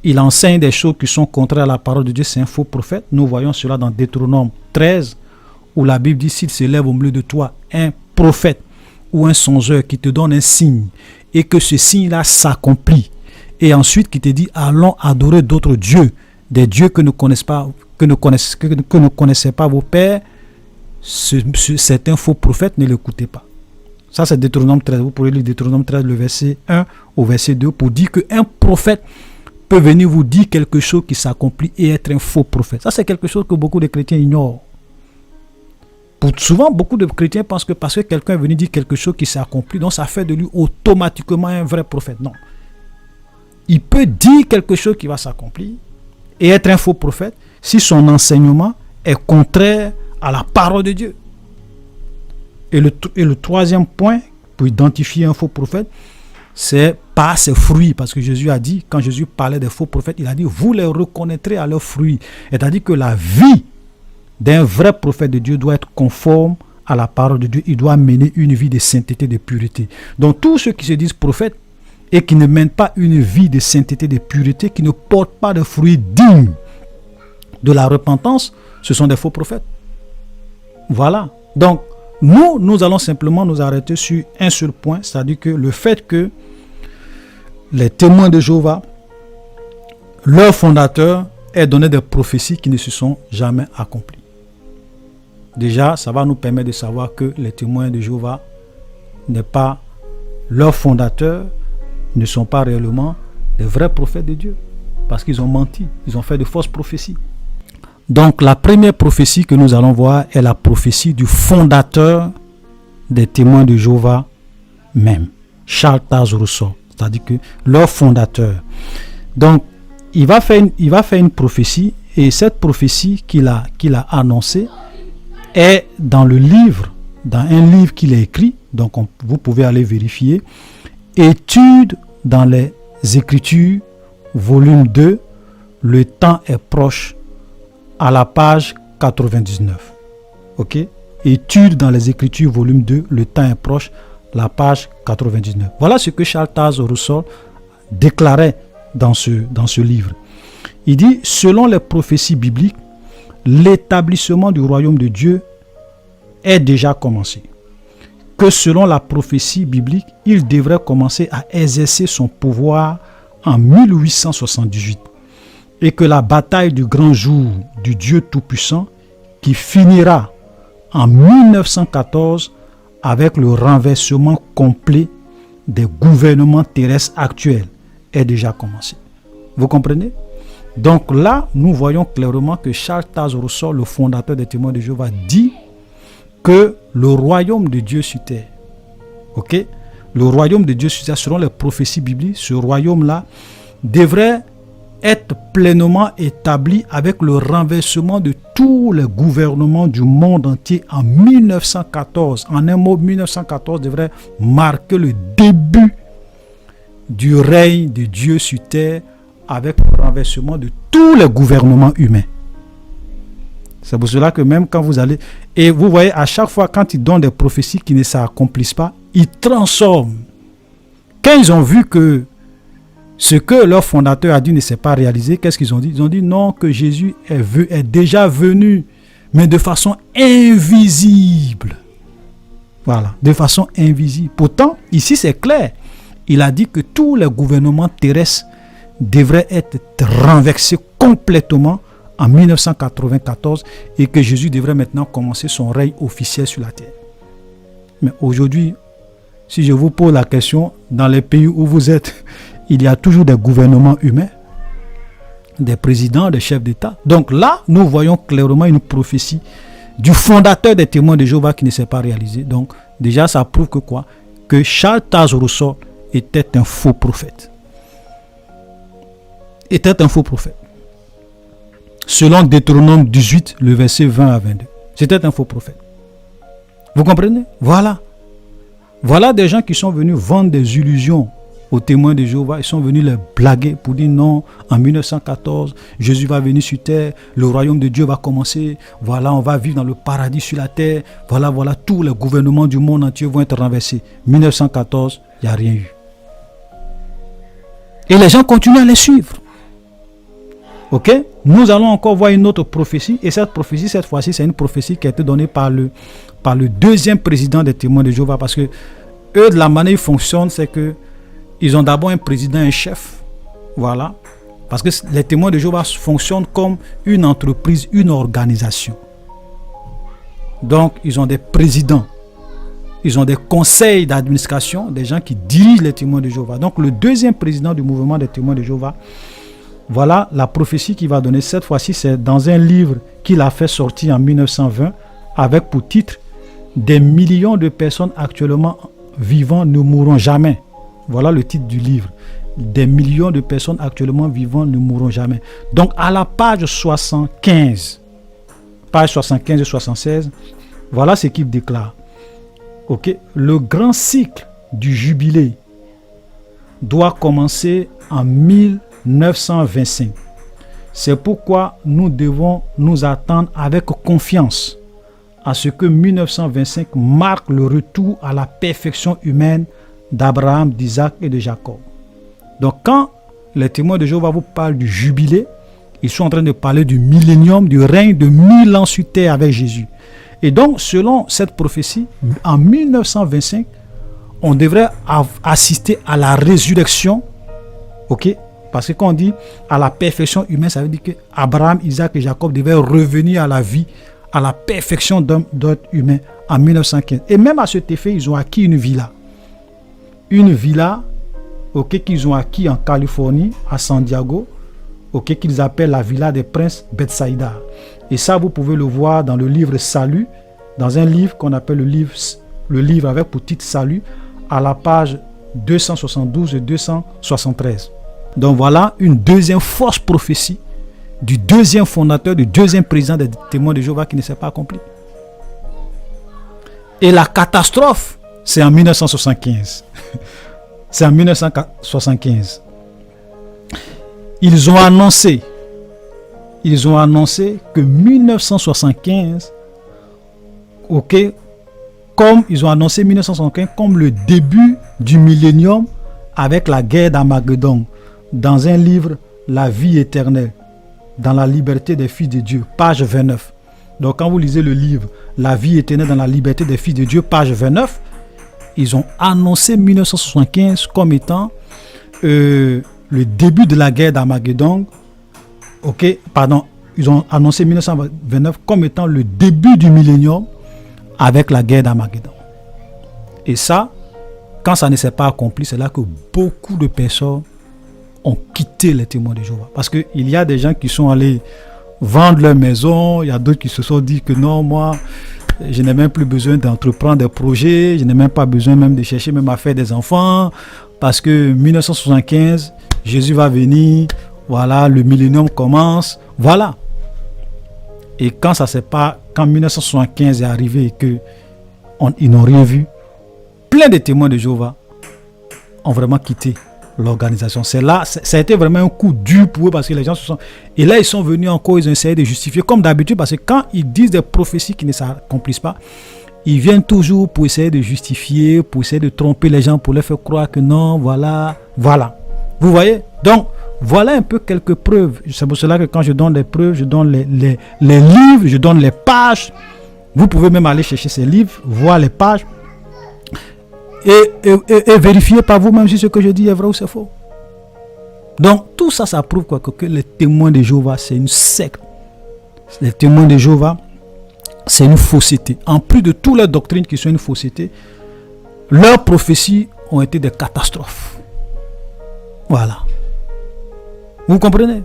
il enseigne des choses qui sont contraires à la parole de Dieu, c'est un faux prophète. Nous voyons cela dans Deutéronome 13, où la Bible dit, s'il se lève au milieu de toi un prophète ou un songeur qui te donne un signe, et que ce signe-là s'accomplit, et ensuite qui te dit, allons adorer d'autres dieux, des dieux que ne connaissaient pas vos pères, c'est un faux prophète, ne l'écoutez pas. Ça, c'est Deutéronome 13. Vous pourrez lire Deutéronome 13, le verset 1 au verset 2, pour dire qu'un prophète peut venir vous dire quelque chose qui s'accomplit et être un faux prophète. Ça, c'est quelque chose que beaucoup de chrétiens ignorent. Souvent, beaucoup de chrétiens pensent que parce que quelqu'un est venu dire quelque chose qui s'est accompli, donc ça fait de lui automatiquement un vrai prophète. Non. Il peut dire quelque chose qui va s'accomplir et être un faux prophète si son enseignement est contraire à la parole de Dieu. Et le troisième point pour identifier un faux prophète, c'est par ses fruits. Parce que Jésus a dit, quand Jésus parlait des faux prophètes, il a dit, vous les reconnaîtrez à leurs fruits. C'est-à-dire que la vie d'un vrai prophète de Dieu doit être conforme à la parole de Dieu. Il doit mener une vie de sainteté, de pureté. Donc tous ceux qui se disent prophètes et qui ne mènent pas une vie de sainteté, de pureté, qui ne portent pas de fruits dignes de la repentance, ce sont des faux prophètes. Voilà. Donc, nous allons simplement nous arrêter sur un seul point, c'est-à-dire que le fait que les témoins de Jéhovah, leur fondateur, aient donné des prophéties qui ne se sont jamais accomplies. Déjà, ça va nous permettre de savoir que les témoins de Jéhovah n'est pas leurs fondateurs, ne sont pas réellement des vrais prophètes de Dieu, parce qu'ils ont menti, ils ont fait de fausses prophéties. Donc la première prophétie que nous allons voir est la prophétie du fondateur des témoins de Jéhovah même, Charles Taze Russell, c'est-à-dire que leur fondateur. Donc il va faire une prophétie, et cette prophétie qu'il a annoncée est dans un livre qu'il a écrit, donc vous pouvez aller vérifier, Études dans les Écritures, volume 2, le temps est proche, à la page 99. Ok? Études dans les Écritures, volume 2, le temps est proche, la page 99. Voilà ce que Charles Taze Russell déclarait dans ce livre. Il dit, selon les prophéties bibliques, l'établissement du royaume de Dieu est déjà commencé. Que selon la prophétie biblique, il devrait commencer à exercer son pouvoir en 1878. Et que la bataille du grand jour du Dieu Tout-Puissant, qui finira en 1914 avec le renversement complet des gouvernements terrestres actuels, est déjà commencée. Vous comprenez? Donc là, nous voyons clairement que Charles Taze Russell, le fondateur des témoins de Jéhovah, dit que le royaume de Dieu sur terre, ok, le royaume de Dieu sur terre, selon les prophéties bibliques, ce royaume-là devrait être pleinement établi avec le renversement de tous les gouvernements du monde entier en 1914. En un mot, 1914 devrait marquer le début du règne de Dieu sur terre avec le renversement de tous les gouvernements humains. C'est pour cela que même quand vous allez... Et vous voyez, à chaque fois, quand ils donnent des prophéties qui ne s'accomplissent pas, ils transforment. Quand ils ont vu que ce que leur fondateur a dit ne s'est pas réalisé, qu'est-ce qu'ils ont dit? Ils ont dit non, que Jésus est déjà venu, mais de façon invisible. Voilà, de façon invisible. Pourtant, ici c'est clair. Il a dit que tous les gouvernements terrestres devraient être renversés complètement en 1994 et que Jésus devrait maintenant commencer son règne officiel sur la terre. Mais aujourd'hui, si je vous pose la question, dans les pays où vous êtes, il y a toujours des gouvernements humains, des présidents, des chefs d'État. Donc là, nous voyons clairement une prophétie du fondateur des témoins de Jéhovah qui ne s'est pas réalisée. Donc déjà, ça prouve que quoi? Que Charles Taze Russell était un faux prophète. Était un faux prophète. Selon Deutéronome 18, le verset 20 à 22. C'était un faux prophète. Vous comprenez? Voilà. Voilà des gens qui sont venus vendre des illusions aux témoins de Jéhovah. Ils sont venus les blaguer pour dire non, en 1914, Jésus va venir sur terre, le royaume de Dieu va commencer, voilà, on va vivre dans le paradis sur la terre, voilà, tous les gouvernements du monde entier vont être renversés. 1914, il n'y a rien eu. Et les gens continuent à les suivre. Ok? Nous allons encore voir une autre prophétie, et cette prophétie, cette fois-ci, c'est une prophétie qui a été donnée par le deuxième président des témoins de Jéhovah, parce que eux, de la manière dont ils fonctionnent, c'est que ils ont d'abord un président, un chef, voilà, parce que les témoins de Jéhovah fonctionnent comme une entreprise, une organisation. Donc, ils ont des présidents, ils ont des conseils d'administration, des gens qui dirigent les témoins de Jéhovah. Donc, le deuxième président du mouvement des témoins de Jéhovah, voilà la prophétie qu'il va donner. Cette fois-ci, c'est dans un livre qu'il a fait sortir en 1920, avec pour titre « Des millions de personnes actuellement vivant ne mourront jamais ». Voilà le titre du livre. Des millions de personnes actuellement vivant ne mourront jamais. Donc, à la page 75 et 76, voilà ce qu'il déclare. Ok, le grand cycle du jubilé doit commencer en 1925. C'est pourquoi nous devons nous attendre avec confiance à ce que 1925 marque le retour à la perfection humaine d'Abraham, d'Isaac et de Jacob. Donc quand les témoins de Jéhovah vous parlent du jubilé, ils sont en train de parler du millénium, du règne de 1000 ans sur terre avec Jésus. Et donc selon cette prophétie, en 1925, on devrait assister à la résurrection. Ok? Parce que quand on dit à la perfection humaine, ça veut dire que Abraham, Isaac et Jacob devaient revenir à la vie, à la perfection d'être humain en 1915. Et même à cet effet, ils ont acquis une villa. Une villa, ok, qu'ils ont acquis en Californie, à San Diego, ok, qu'ils appellent la villa des princes Bethsaïda. Et ça, vous pouvez le voir dans le livre Salut, dans un livre qu'on appelle le livre avec pour titre Salut, à la page 272 et 273. Donc voilà une deuxième fausse prophétie du deuxième fondateur, du deuxième président des témoins de Jéhovah qui ne s'est pas accompli. Et la catastrophe, c'est en 1975. C'est en 1975. Ils ont annoncé que 1975, ok, comme ils ont annoncé 1975 comme le début du millénium avec la guerre d'Armageddon, dans un livre La vie éternelle, dans la liberté des fils de Dieu, page 29. Donc quand vous lisez le livre La vie éternelle dans la liberté des fils de Dieu, page 29, ils ont annoncé 1975 comme étant le début de la guerre d'Armageddon. Ok, pardon, ils ont annoncé 1929 comme étant le début du millénium avec la guerre d'Armageddon. Et ça, quand ça ne s'est pas accompli, c'est là que beaucoup de personnes ont quitté les témoins de Jéhovah. Parce qu'il y a des gens qui sont allés vendre leur maison, il y a d'autres qui se sont dit que non, moi, je n'ai même plus besoin d'entreprendre des projets, je n'ai même pas besoin même de chercher même à faire des enfants, parce que 1975, Jésus va venir, voilà, le millénium commence, voilà. Et quand ça s'est pas, quand 1975 est arrivé et que ils n'ont rien vu, plein de témoins de Jéhovah ont vraiment quitté l'organisation. C'est là, ça a été vraiment un coup dur pour eux parce que les gens se sont... Et là, ils sont venus encore, ils ont essayé de justifier, comme d'habitude, parce que quand ils disent des prophéties qui ne s'accomplissent pas, ils viennent toujours pour essayer de justifier, pour essayer de tromper les gens, pour leur faire croire que non, voilà. Vous voyez? Donc, voilà un peu quelques preuves. C'est pour cela que quand je donne les preuves, je donne les livres, je donne les pages. Vous pouvez même aller chercher ces livres, voir les pages et vérifier par vous-même si ce que je dis est vrai ou c'est faux. Donc, tout ça, ça prouve quoi? Que les témoins de Jéhovah, c'est une secte. Les témoins de Jéhovah, c'est une fausseté. En plus de toutes les doctrines qui sont une fausseté, leurs prophéties ont été des catastrophes. Voilà. Vous comprenez?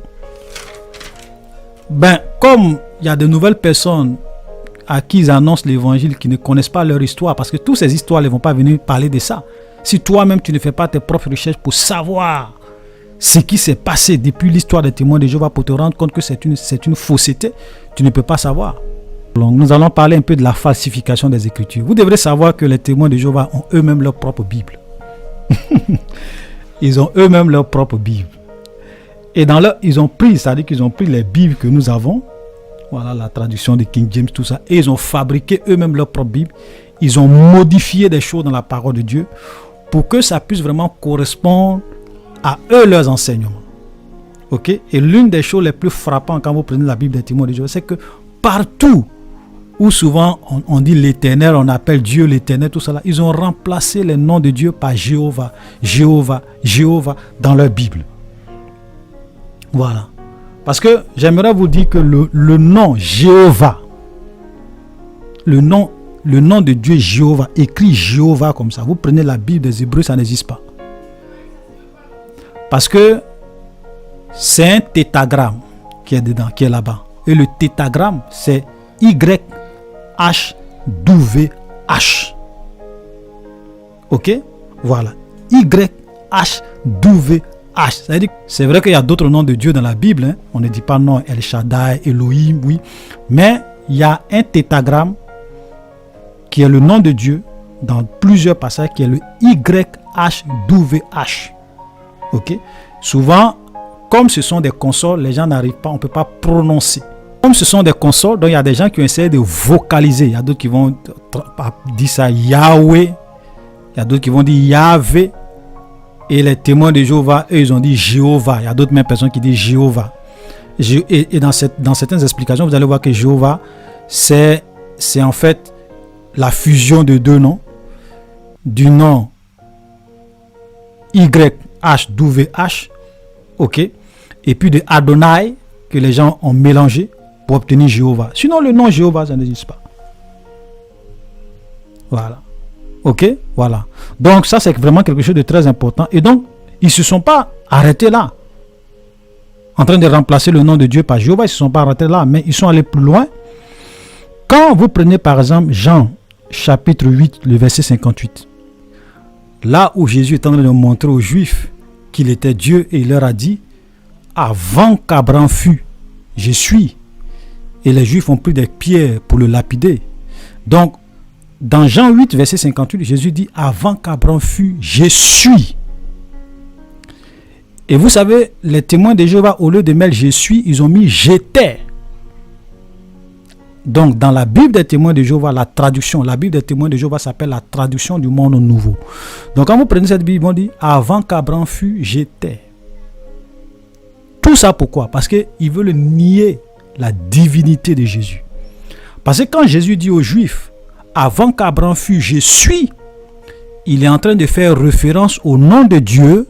Ben, comme il y a de nouvelles personnes à qui ils annoncent l'évangile qui ne connaissent pas leur histoire, parce que toutes ces histoires ne vont pas venir parler de ça. Si toi-même tu ne fais pas tes propres recherches pour savoir ce qui s'est passé depuis l'histoire des témoins de Jéhovah pour te rendre compte que c'est une fausseté, tu ne peux pas savoir. Donc, nous allons parler un peu de la falsification des Écritures. Vous devrez savoir que les témoins de Jéhovah ont eux-mêmes leur propre Bible. Ils ont eux-mêmes leur propre Bible. Et ils ont pris, c'est-à-dire qu'ils ont pris les Bibles que nous avons, voilà la traduction de King James, tout ça, et ils ont fabriqué eux-mêmes leur propre Bible. Ils ont modifié des choses dans la parole de Dieu pour que ça puisse vraiment correspondre à eux leurs enseignements. Ok? Et l'une des choses les plus frappantes quand vous prenez la Bible des témoins de Jéhovah, c'est que partout où souvent on dit l'Éternel, on appelle Dieu l'Éternel, tout ça, ils ont remplacé les noms de Dieu par Jéhovah, Jéhovah, Jéhovah dans leur Bible. Voilà. Parce que j'aimerais vous dire que le nom Jéhovah, le nom de Dieu Jéhovah, écrit Jéhovah comme ça, vous prenez la Bible des Hébreux, ça n'existe pas. Parce que c'est un tétragramme qui est dedans, qui est là-bas. Et le tétragramme, c'est YHWH. Ok? Voilà. YHWH. C'est-à-dire, c'est vrai qu'il y a d'autres noms de Dieu dans la Bible. Hein. On ne dit pas non, El Shaddai, Elohim, oui. Mais il y a un tétragramme qui est le nom de Dieu dans plusieurs passages, qui est le YHWH. Ok? Souvent, comme ce sont des consonnes, les gens n'arrivent pas, on ne peut pas prononcer. Comme ce sont des consonnes, donc il y a des gens qui ont essayé de vocaliser. Il y a d'autres qui vont dire ça Yahweh. Il y a d'autres qui vont dire Yahvé. Et les témoins de Jéhovah, eux, ils ont dit Jéhovah. Il y a d'autres mêmes personnes qui disent Jéhovah. Et dans certaines explications, vous allez voir que Jéhovah, c'est en fait la fusion de deux noms. Du nom YHWH, ok, et puis de Adonai, que les gens ont mélangé pour obtenir Jéhovah. Sinon, le nom Jéhovah, ça n'existe pas. Voilà. Ok, voilà. Donc ça, c'est vraiment quelque chose de très important. Et donc, ils ne se sont pas arrêtés là. En train de remplacer le nom de Dieu par Jéhovah, ils ne se sont pas arrêtés là, mais ils sont allés plus loin. Quand vous prenez par exemple Jean, chapitre 8, le verset 58, là où Jésus est en train de montrer aux Juifs qu'il était Dieu et il leur a dit, avant qu'Abraham fût, je suis. Et les Juifs ont pris des pierres pour le lapider. Donc, dans Jean 8, verset 58, Jésus dit, avant qu'Abraham fût, je suis. Et vous savez, les témoins de Jéhovah, au lieu de mettre je suis, ils ont mis j'étais. Donc, dans la Bible des témoins de Jéhovah, la traduction, la Bible des témoins de Jéhovah s'appelle la traduction du monde nouveau. Donc, quand vous prenez cette Bible, on dit, avant qu'Abraham fût, j'étais. Tout ça pourquoi? Parce qu'ils veulent nier la divinité de Jésus. Parce que quand Jésus dit aux Juifs, avant qu'Abraham fût, je suis, il est en train de faire référence au nom de Dieu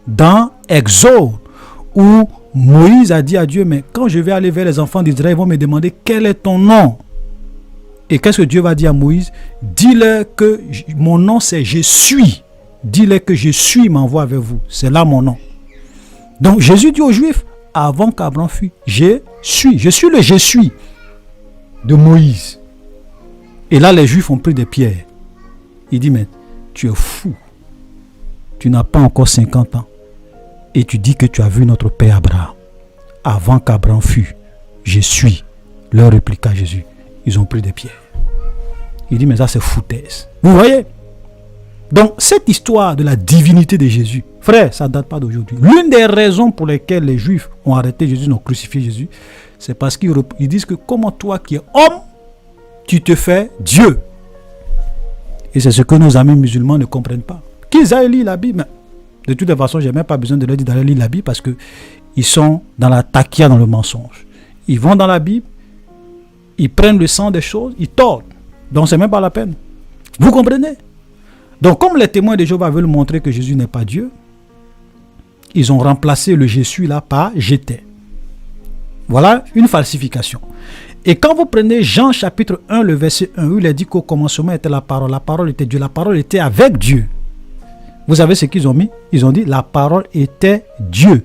dans Exode, où Moïse a dit à Dieu, mais quand je vais aller vers les enfants d'Israël, ils vont me demander quel est ton nom. Et qu'est-ce que Dieu va dire à Moïse? Dis-leur que mon nom c'est je suis. Dis-leur que je suis m'envoie vers vous. C'est là mon nom. Donc Jésus dit aux Juifs, avant qu'Abraham fût, je suis. Je suis le je suis de Moïse. Et là, les Juifs ont pris des pierres. Il dit, mais tu es fou. Tu n'as pas encore 50 ans. Et tu dis que tu as vu notre père Abraham. Avant qu'Abraham fût, je suis. Leur répliqua Jésus. Ils ont pris des pierres. Il dit, mais ça c'est foutaise. Vous voyez? Donc, cette histoire de la divinité de Jésus, frère, ça ne date pas d'aujourd'hui. L'une des raisons pour lesquelles les Juifs ont arrêté Jésus, ont crucifié Jésus, c'est parce qu'ils disent que comment toi qui es homme, tu te fais Dieu. Et c'est ce que nos amis musulmans ne comprennent pas. Qu'ils aillent lire la Bible. De toute façon, je n'ai même pas besoin de leur dire d'aller lire la Bible parce qu'ils sont dans la taquia, dans le mensonge. Ils vont dans la Bible, ils prennent le sang des choses, ils tordent. Donc, ce n'est même pas la peine. Vous comprenez? Donc, comme les témoins de Jéhovah veulent montrer que Jésus n'est pas Dieu, ils ont remplacé le je suis là par j'étais. Voilà une falsification. Et quand vous prenez Jean chapitre 1, le verset 1, où il est dit qu'au commencement était la parole était Dieu, la parole était avec Dieu. Vous savez ce qu'ils ont mis? Ils ont dit la parole était Dieu.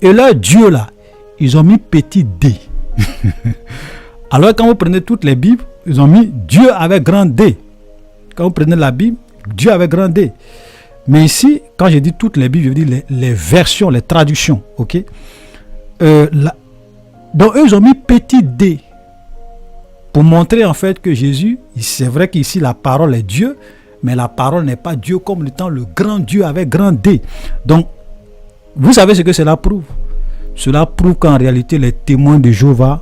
Et là, Dieu là, ils ont mis petit d. Alors quand vous prenez toutes les Bibles, ils ont mis Dieu avec grand D. Quand vous prenez la Bible, Dieu avec grand D. Mais ici, quand je dis toutes les Bibles, je dis les versions, les traductions. Ok? Donc eux, ils ont mis petit d. Pour montrer en fait que Jésus, c'est vrai qu'ici la parole est Dieu, mais la parole n'est pas Dieu comme étant le grand Dieu avec grand D. Donc, vous savez ce que cela prouve? Cela prouve qu'en réalité, les témoins de Jéhovah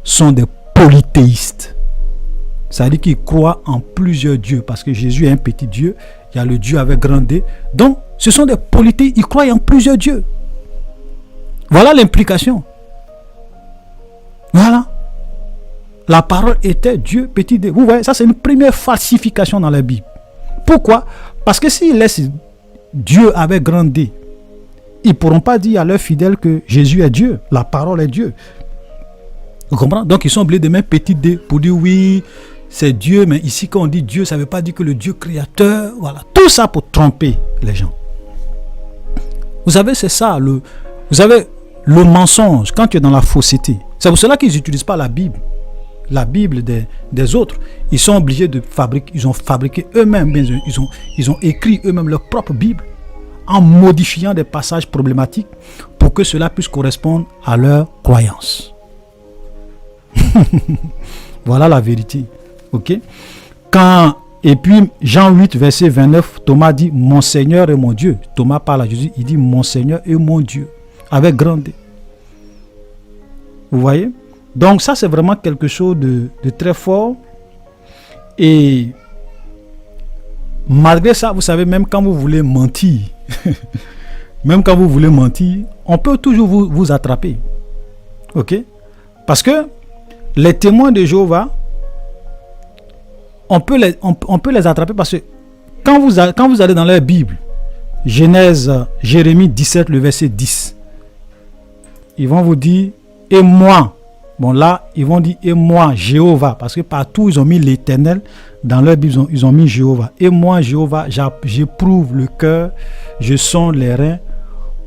sont des polythéistes. Ça veut dire qu'ils croient en plusieurs dieux, parce que Jésus est un petit Dieu, il y a le Dieu avec grand D. Donc, ce sont des polythéistes, ils croient en plusieurs dieux. Voilà l'implication. Voilà. La parole était Dieu, petit d. Vous voyez, ça c'est une première falsification dans la Bible. Pourquoi? Parce que s'ils laissent Dieu avec grand D, ils ne pourront pas dire à leurs fidèles que Jésus est Dieu, la parole est Dieu. Vous comprenez? Donc ils sont obligés de mettre petit d pour dire oui, c'est Dieu, mais ici quand on dit Dieu, ça ne veut pas dire que le Dieu créateur, voilà. Tout ça pour tromper les gens. Vous savez, c'est ça, le mensonge, quand tu es dans la fausseté. C'est pour cela qu'ils n'utilisent pas la Bible des autres. Ils sont obligés de fabriquer, ils ont fabriqué eux-mêmes, ils ont écrit eux-mêmes leur propre Bible en modifiant des passages problématiques pour que cela puisse correspondre à leur croyance. Voilà la vérité. Ok? Et puis Jean 8 verset 29, Thomas dit mon Seigneur et mon Dieu. Thomas parle à Jésus, il dit mon Seigneur et mon Dieu avec grand D. Vous voyez? Donc ça c'est vraiment quelque chose de très fort. Et malgré ça, vous savez, même quand vous voulez mentir, on peut toujours vous attraper. Ok? Parce que les témoins de Jéhovah, on peut les attraper parce que quand vous allez dans leur Bible, Jérémie 17, le verset 10, ils vont vous dire et moi. Bon là, ils vont dire et moi, Jéhovah, parce que partout ils ont mis l'Éternel, dans leur Bible ils ont mis Jéhovah. Et moi, Jéhovah, j'éprouve le cœur, je sonde les reins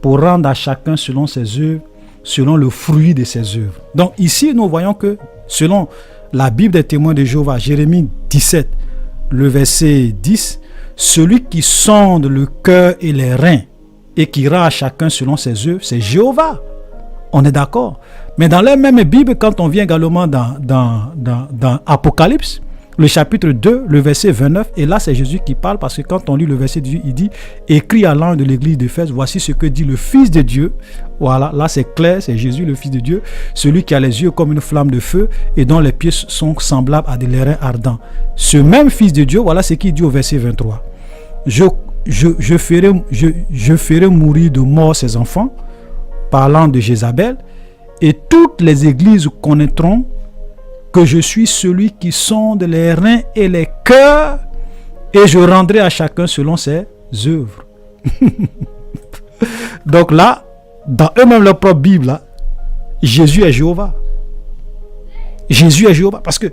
pour rendre à chacun selon ses œuvres, selon le fruit de ses œuvres. Donc ici, nous voyons que selon la Bible des témoins de Jéhovah, Jérémie 17, le verset 10, celui qui sonde le cœur et les reins et qui rend à chacun selon ses œuvres, c'est Jéhovah. On est d'accord. Mais dans la même Bible, quand on vient également dans Apocalypse, le chapitre 2, le verset 29, et là c'est Jésus qui parle, parce que quand on lit le verset 18, il dit « Écrit à l'ange de l'église d'Éphèse, voici ce que dit le Fils de Dieu. » Voilà, là c'est clair, c'est Jésus le Fils de Dieu, celui qui a les yeux comme une flamme de feu et dont les pieds sont semblables à des lérins ardents. Ce même Fils de Dieu, voilà ce qu'il dit au verset 23. Je ferai mourir de mort ses enfants, parlant de Jézabel, et toutes les églises connaîtront que je suis celui qui sonde les reins et les cœurs, et je rendrai à chacun selon ses œuvres. Donc là, dans eux-mêmes leur propre Bible, là, Jésus est Jéhovah. Jésus est Jéhovah, parce que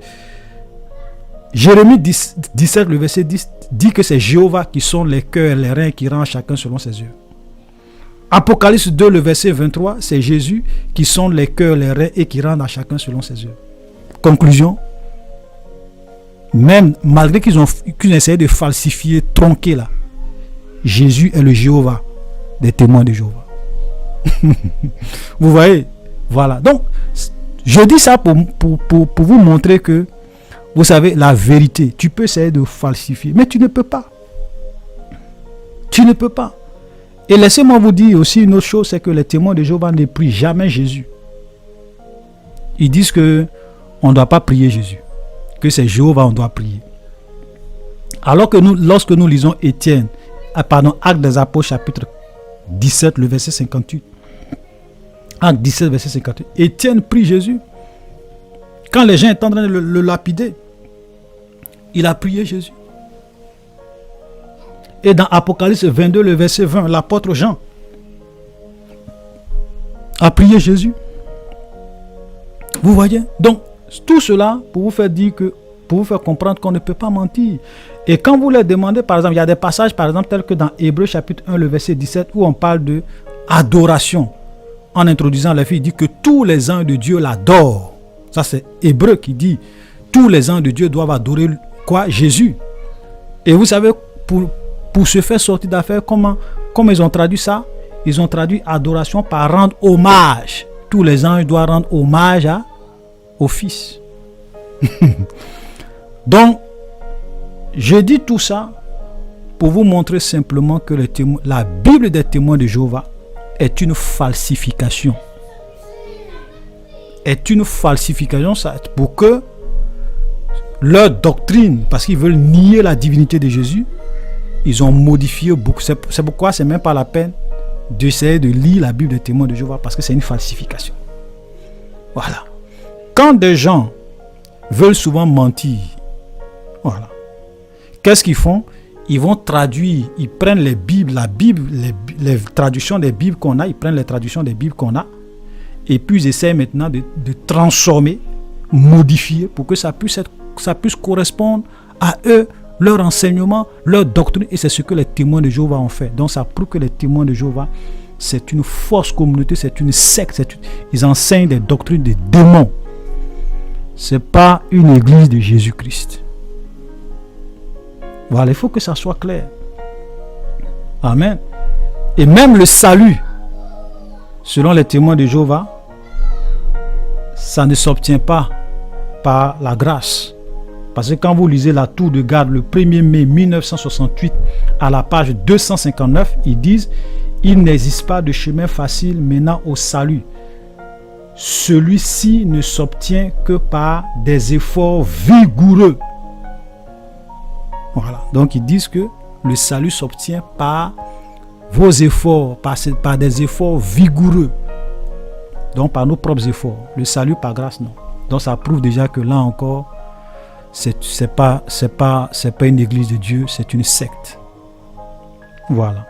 Jérémie 17, le verset 10, dit que c'est Jéhovah qui sonde les cœurs et les reins, qui rend à chacun selon ses œuvres. Apocalypse 2, le verset 23, c'est Jésus qui sonde les cœurs, les reins et qui rend à chacun selon ses œuvres. Conclusion, même malgré qu'ils ont essayé de falsifier, tronquer là, Jésus est le Jéhovah des témoins de Jéhovah. Vous voyez? Voilà. Donc, je dis ça pour vous montrer que, vous savez, la vérité, tu peux essayer de falsifier, mais tu ne peux pas. Tu ne peux pas. Et laissez-moi vous dire aussi une autre chose, c'est que les témoins de Jéhovah ne prient jamais Jésus. Ils disent que on ne doit pas prier Jésus, que c'est Jéhovah on doit prier. Alors que nous, lorsque nous lisons Actes des Apôtres chapitre 17, le verset 58. Acte 17, verset 58. Étienne prie Jésus. Quand les gens étaient en train de le lapider, il a prié Jésus. Et dans Apocalypse 22, le verset 20, l'apôtre Jean a prié Jésus. Vous voyez? Donc, tout cela pour vous faire dire que, pour vous faire comprendre qu'on ne peut pas mentir. Et quand vous leur demandez, par exemple, il y a des passages, par exemple, tels que dans Hébreux chapitre 1, le verset 17, où on parle de adoration. En introduisant la fille, il dit que tous les anges de Dieu l'adorent. Ça, c'est Hébreux qui dit, tous les anges de Dieu doivent adorer quoi? Jésus. Et vous savez, pour se faire sortir d'affaire, comment ils ont traduit ça? Ils ont traduit adoration par rendre hommage. Tous les anges doivent rendre hommage au Fils. Donc, je dis tout ça pour vous montrer simplement que la Bible des témoins de Jéhovah est une falsification. Est une falsification pour que leur doctrine, parce qu'ils veulent nier la divinité de Jésus, ils ont modifié beaucoup. C'est pourquoi c'est même pas la peine d'essayer de lire la Bible des témoins de Jéhovah, parce que c'est une falsification. Voilà. Quand des gens veulent souvent mentir, voilà, qu'est-ce qu'ils font? Ils vont traduire, ils prennent les Bibles, les traductions des Bibles qu'on a, ils prennent les traductions des Bibles qu'on a, et puis ils essaient maintenant de transformer, modifier, pour que ça puisse correspondre à eux, leur enseignement, leur doctrine, et c'est ce que les témoins de Jéhovah ont fait. Donc ça prouve que les témoins de Jéhovah, c'est une fausse communauté, c'est une secte, ils enseignent des doctrines de démons. Ce n'est pas une église de Jésus-Christ. Voilà, il faut que ça soit clair. Amen. Et même le salut, selon les témoins de Jéhovah, ça ne s'obtient pas par la grâce. Parce que quand vous lisez la tour de garde le 1er mai 1968 à la page 259, ils disent « Il n'existe pas de chemin facile menant au salut. Celui-ci ne s'obtient que par des efforts vigoureux. » Voilà. Donc ils disent que le salut s'obtient par vos efforts, par des efforts vigoureux. Donc par nos propres efforts. Le salut par grâce, non. Donc ça prouve déjà que là encore, c'est pas une église de Dieu, c'est une secte. Voilà.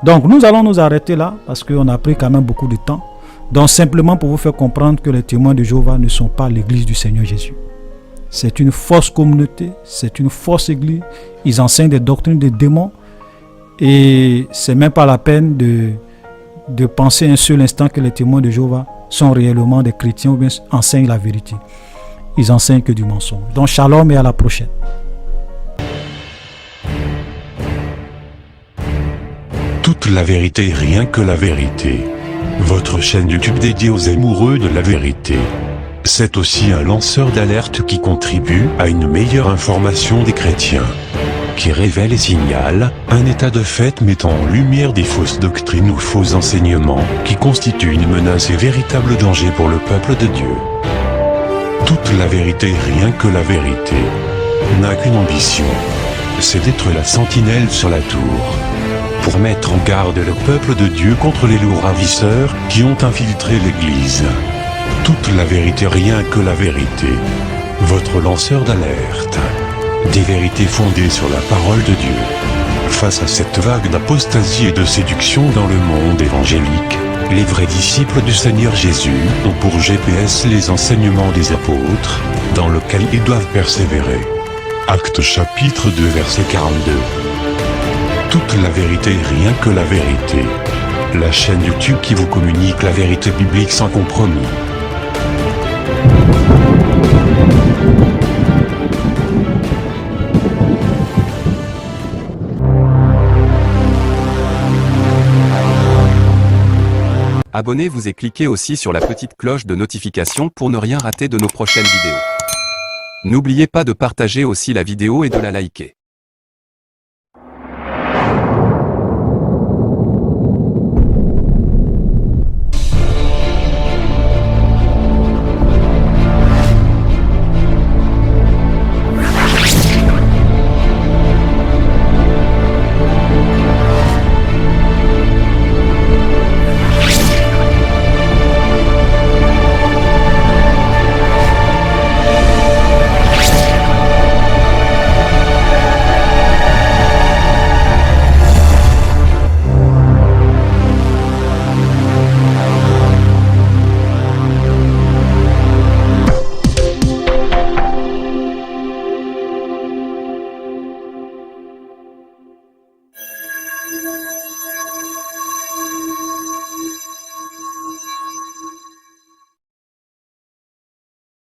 Donc nous allons nous arrêter là parce qu'on a pris quand même beaucoup de temps. Donc simplement pour vous faire comprendre que les témoins de Jéhovah ne sont pas l'église du Seigneur Jésus. C'est une fausse communauté, c'est une fausse église. Ils enseignent des doctrines de démons et c'est même pas la peine de penser un seul instant que les témoins de Jéhovah sont réellement des chrétiens ou bien enseignent la vérité. Ils enseignent que du mensonge. Donc shalom et à la prochaine. Toute la vérité, rien que la vérité. Votre chaîne YouTube dédiée aux amoureux de la vérité. C'est aussi un lanceur d'alerte qui contribue à une meilleure information des chrétiens, qui révèle et signale un état de fait mettant en lumière des fausses doctrines ou faux enseignements qui constituent une menace et véritable danger pour le peuple de Dieu. Toute la vérité, rien que la vérité, n'a qu'une ambition, c'est d'être la sentinelle sur la tour, pour mettre en garde le peuple de Dieu contre les loups ravisseurs qui ont infiltré l'Église. Toute la vérité, rien que la vérité, votre lanceur d'alerte. Des vérités fondées sur la parole de Dieu. Face à cette vague d'apostasie et de séduction dans le monde évangélique, les vrais disciples du Seigneur Jésus ont pour GPS les enseignements des apôtres, dans lesquels ils doivent persévérer. Actes chapitre 2 verset 42. Toute la vérité, rien que la vérité. La chaîne YouTube qui vous communique la vérité biblique sans compromis. Abonnez-vous et cliquez aussi sur la petite cloche de notification pour ne rien rater de nos prochaines vidéos. N'oubliez pas de partager aussi la vidéo et de la liker.